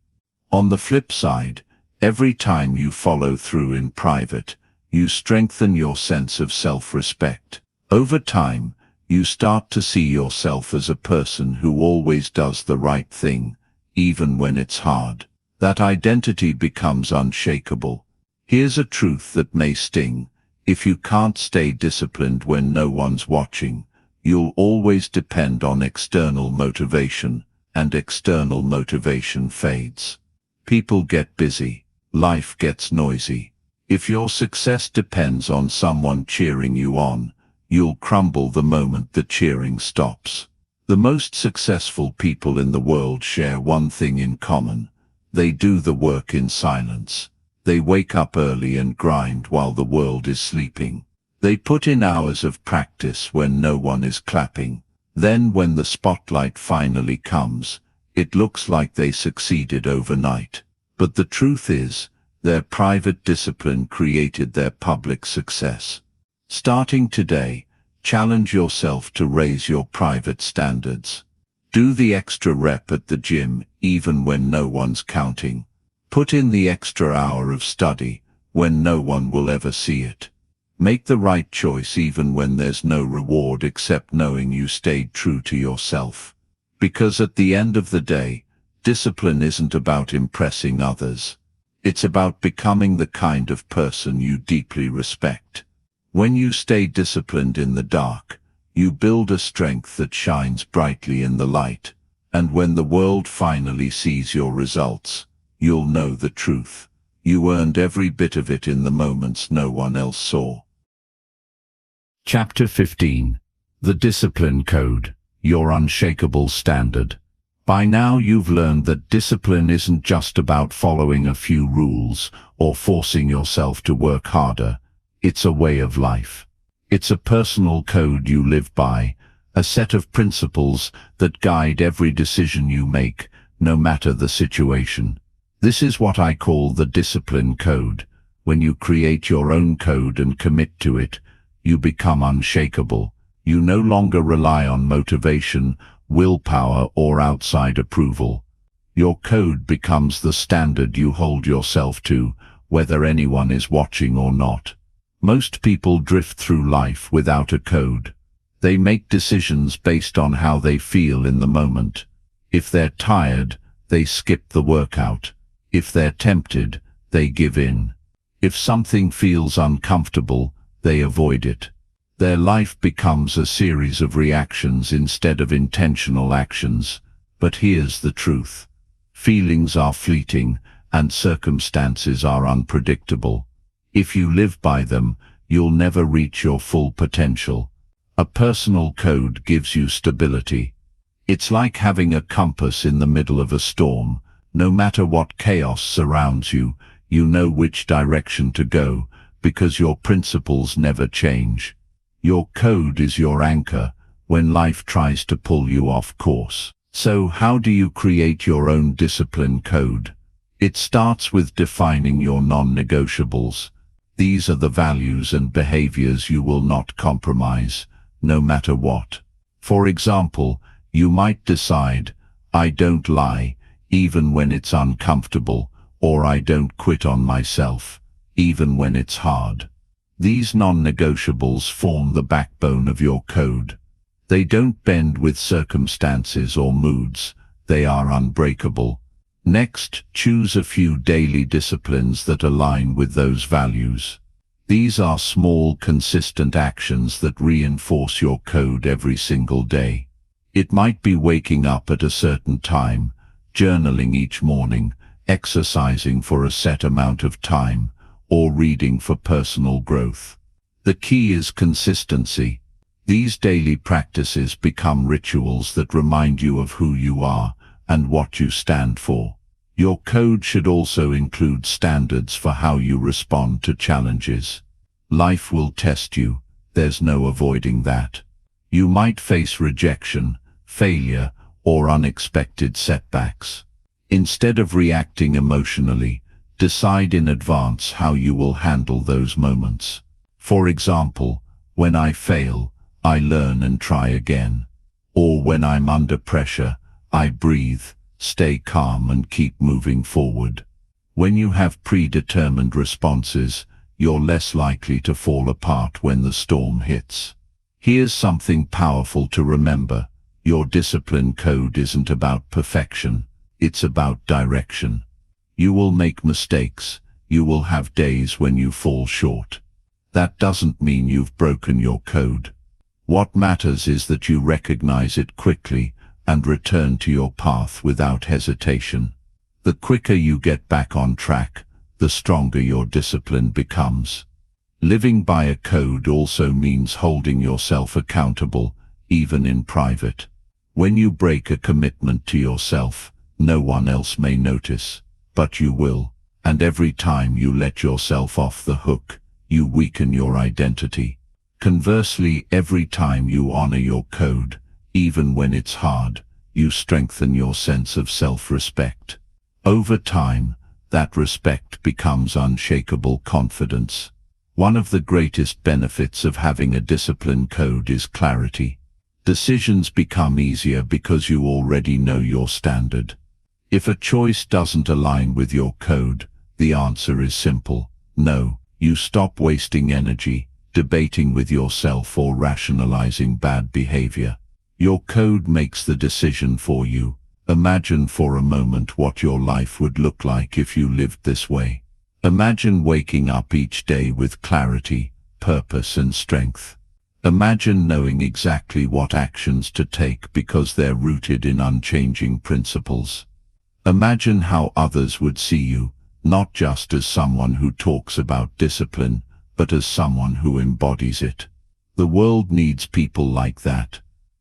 On the flip side, every time you follow through in private, you strengthen your sense of self-respect. Over time, you start to see yourself as a person who always does the right thing, even when it's hard. That identity becomes unshakable. Here's a truth that may sting. If you can't stay disciplined when no one's watching, you'll always depend on external motivation, and external motivation fades. People get busy. Life gets noisy. If your success depends on someone cheering you on, you'll crumble the moment the cheering stops. The most successful people in the world share one thing in common. They do the work in silence. They wake up early and grind while the world is sleeping. They put in hours of practice when no one is clapping. Then when the spotlight finally comes, it looks like they succeeded overnight. But the truth is, their private discipline created their public success. Starting today, challenge yourself to raise your private standards. Do the extra rep at the gym even when no one's counting. Put in the extra hour of study when no one will ever see it. Make the right choice even when there's no reward except knowing you stayed true to yourself. Because at the end of the day, discipline isn't about impressing others. It's about becoming the kind of person you deeply respect. When you stay disciplined in the dark, you build a strength that shines brightly in the light. And when the world finally sees your results, you'll know the truth. You earned every bit of it in the moments no one else saw. Chapter 15. The Discipline Code, Your Unshakable Standard. By now you've learned that discipline isn't just about following a few rules or forcing yourself to work harder. It's a way of life. It's a personal code you live by, a set of principles that guide every decision you make, no matter the situation. This is what I call the discipline code. When you create your own code and commit to it, you become unshakable. You no longer rely on motivation, willpower, or outside approval. Your code becomes the standard you hold yourself to, whether anyone is watching or not. Most people drift through life without a code. They make decisions based on how they feel in the moment. If they're tired, they skip the workout. If they're tempted, they give in. If something feels uncomfortable, they avoid it. Their life becomes a series of reactions instead of intentional actions. But here's the truth. Feelings are fleeting, and circumstances are unpredictable. If you live by them, you'll never reach your full potential. A personal code gives you stability. It's like having a compass in the middle of a storm. No matter what chaos surrounds you, you know which direction to go, because your principles never change. Your code is your anchor when life tries to pull you off course. So how do you create your own discipline code? It starts with defining your non-negotiables. These are the values and behaviors you will not compromise, no matter what. For example, you might decide, I don't lie, even when it's uncomfortable, or I don't quit on myself, even when it's hard. These non-negotiables form the backbone of your code. They don't bend with circumstances or moods. They are unbreakable. Next, choose a few daily disciplines that align with those values. These are small, consistent actions that reinforce your code every single day. It might be waking up at a certain time, journaling each morning, exercising for a set amount of time, or reading for personal growth. The key is consistency. These daily practices become rituals that remind you of who you are and what you stand for. Your code should also include standards for how you respond to challenges. Life will test you. There's no avoiding that. You might face rejection, failure, or unexpected setbacks. Instead of reacting emotionally, decide in advance how you will handle those moments. For example, when I fail, I learn and try again. Or when I'm under pressure, I breathe, stay calm and keep moving forward. When you have predetermined responses, you're less likely to fall apart when the storm hits. Here's something powerful to remember. Your discipline code isn't about perfection. It's about direction. You will make mistakes. You will have days when you fall short. That doesn't mean you've broken your code. What matters is that you recognize it quickly and return to your path without hesitation. The quicker you get back on track, the stronger your discipline becomes. Living by a code also means holding yourself accountable, even in private. When you break a commitment to yourself, no one else may notice, but you will. And every time you let yourself off the hook, you weaken your identity. Conversely, every time you honor your code, even when it's hard, you strengthen your sense of self-respect. Over time, that respect becomes unshakable confidence. One of the greatest benefits of having a discipline code is clarity. Decisions become easier because you already know your standard. If a choice doesn't align with your code, the answer is simple: no. You stop wasting energy debating with yourself or rationalizing bad behavior. Your code makes the decision for you. Imagine for a moment what your life would look like if you lived this way. Imagine waking up each day with clarity, purpose and strength. Imagine knowing exactly what actions to take because they're rooted in unchanging principles. Imagine how others would see you, not just as someone who talks about discipline, but as someone who embodies it. The world needs people like that.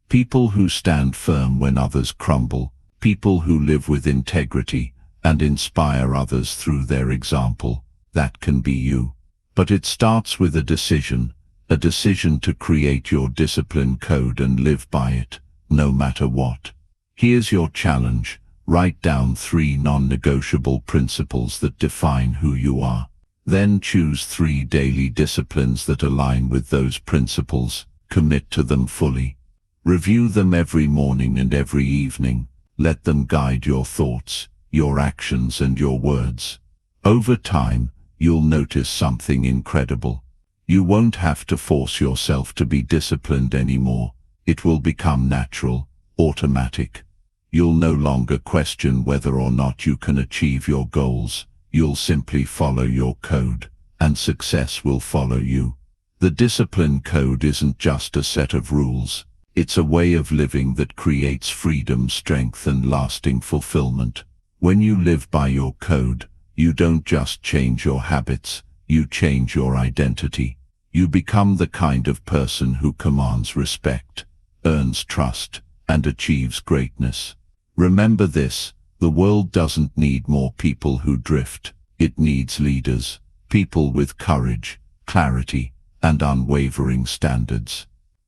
People who stand firm when others crumble. People who live with integrity and inspire others through their example. That can be you. But it starts with a decision to create your discipline code and live by it, no matter what. Here's your challenge. Write down 3 non-negotiable principles that define who you are. Then choose 3 daily disciplines that align with those principles. Commit to them fully. Review them every morning and every evening. Let them guide your thoughts, your actions, and your words. Over time, you'll notice something incredible. You won't have to force yourself to be disciplined anymore. It will become natural, automatic. You'll no longer question whether or not you can achieve your goals. You'll simply follow your code, and success will follow you. The discipline code isn't just a set of rules. It's a way of living that creates freedom, strength, and lasting fulfillment. When you live by your code, you don't just change your habits, you change your identity. You become the kind of person who commands respect, earns trust, and achieves greatness. Remember this, the world doesn't need more people who drift. It needs leaders, people with courage, clarity, and unwavering standards.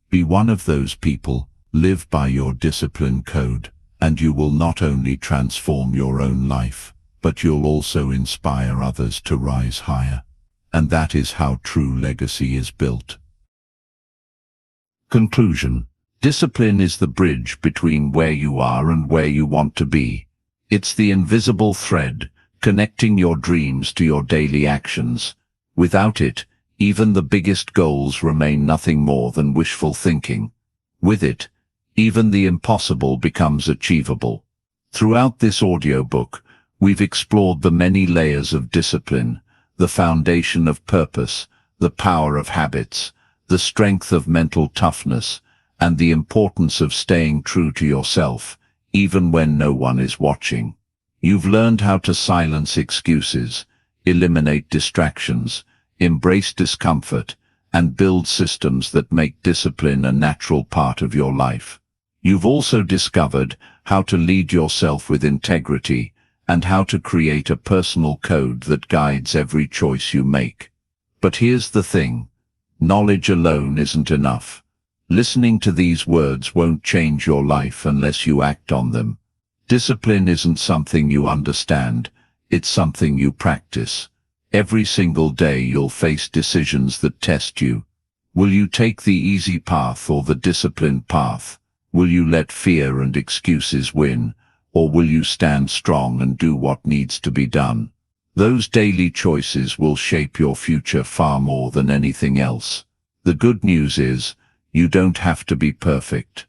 Be one of those people, live by your discipline code, and you will not only transform your own life, but you'll also inspire others to rise higher. And that is how true legacy is built. Conclusion. Discipline is the bridge between where you are and where you want to be. It's the invisible thread, connecting your dreams to your daily actions. Without it, even the biggest goals remain nothing more than wishful thinking. With it, even the impossible becomes achievable. Throughout this audiobook, we've explored the many layers of discipline, the foundation of purpose, the power of habits, the strength of mental toughness, and the importance of staying true to yourself, even when no one is watching. You've learned how to silence excuses, eliminate distractions, embrace discomfort, and build systems that make discipline a natural part of your life. You've also discovered how to lead yourself with integrity, and how to create a personal code that guides every choice you make. But here's the thing. Knowledge alone isn't enough. Listening to these words won't change your life unless you act on them. Discipline isn't something you understand, it's something you practice. Every single day you'll face decisions that test you. Will you take the easy path or the disciplined path? Will you let fear and excuses win? Or will you stand strong and do what needs to be done? Those daily choices will shape your future far more than anything else. The good news is, you don't have to be perfect.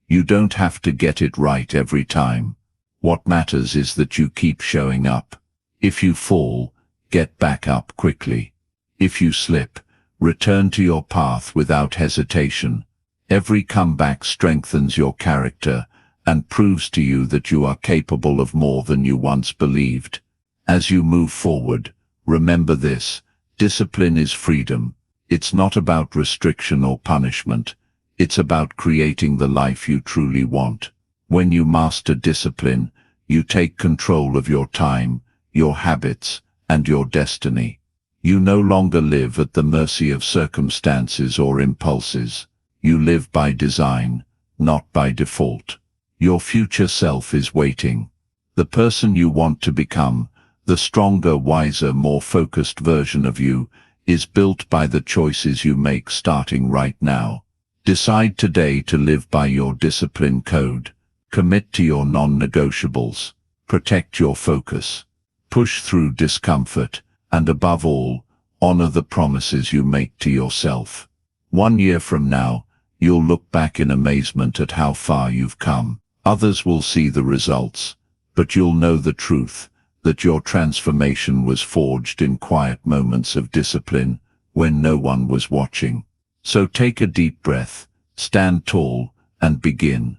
You don't have to get it right every time. What matters is that you keep showing up. If you fall, get back up quickly. If you slip, return to your path without hesitation. Every comeback strengthens your character and proves to you that you are capable of more than you once believed. As you move forward, remember this: discipline is freedom. It's not about restriction or punishment. It's about creating the life you truly want. When you master discipline, you take control of your time, your habits, and your destiny. You no longer live at the mercy of circumstances or impulses. You live by design, not by default. Your future self is waiting. The person you want to become, the stronger, wiser, more focused version of you, is built by the choices you make starting right now. Decide today to live by your discipline code. Commit to your non-negotiables. Protect your focus. Push through discomfort, and above all, honor the promises you make to yourself. 1 year from now, you'll look back in amazement at how far you've come. Others will see the results, but you'll know the truth, that your transformation was forged in quiet moments of discipline, when no one was watching. So take a deep breath, stand tall, and begin.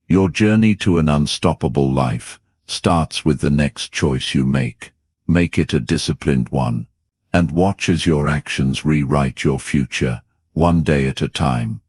Your journey to an unstoppable life starts with the next choice you make. Make it a disciplined one, and watch as your actions rewrite your future, one day at a time.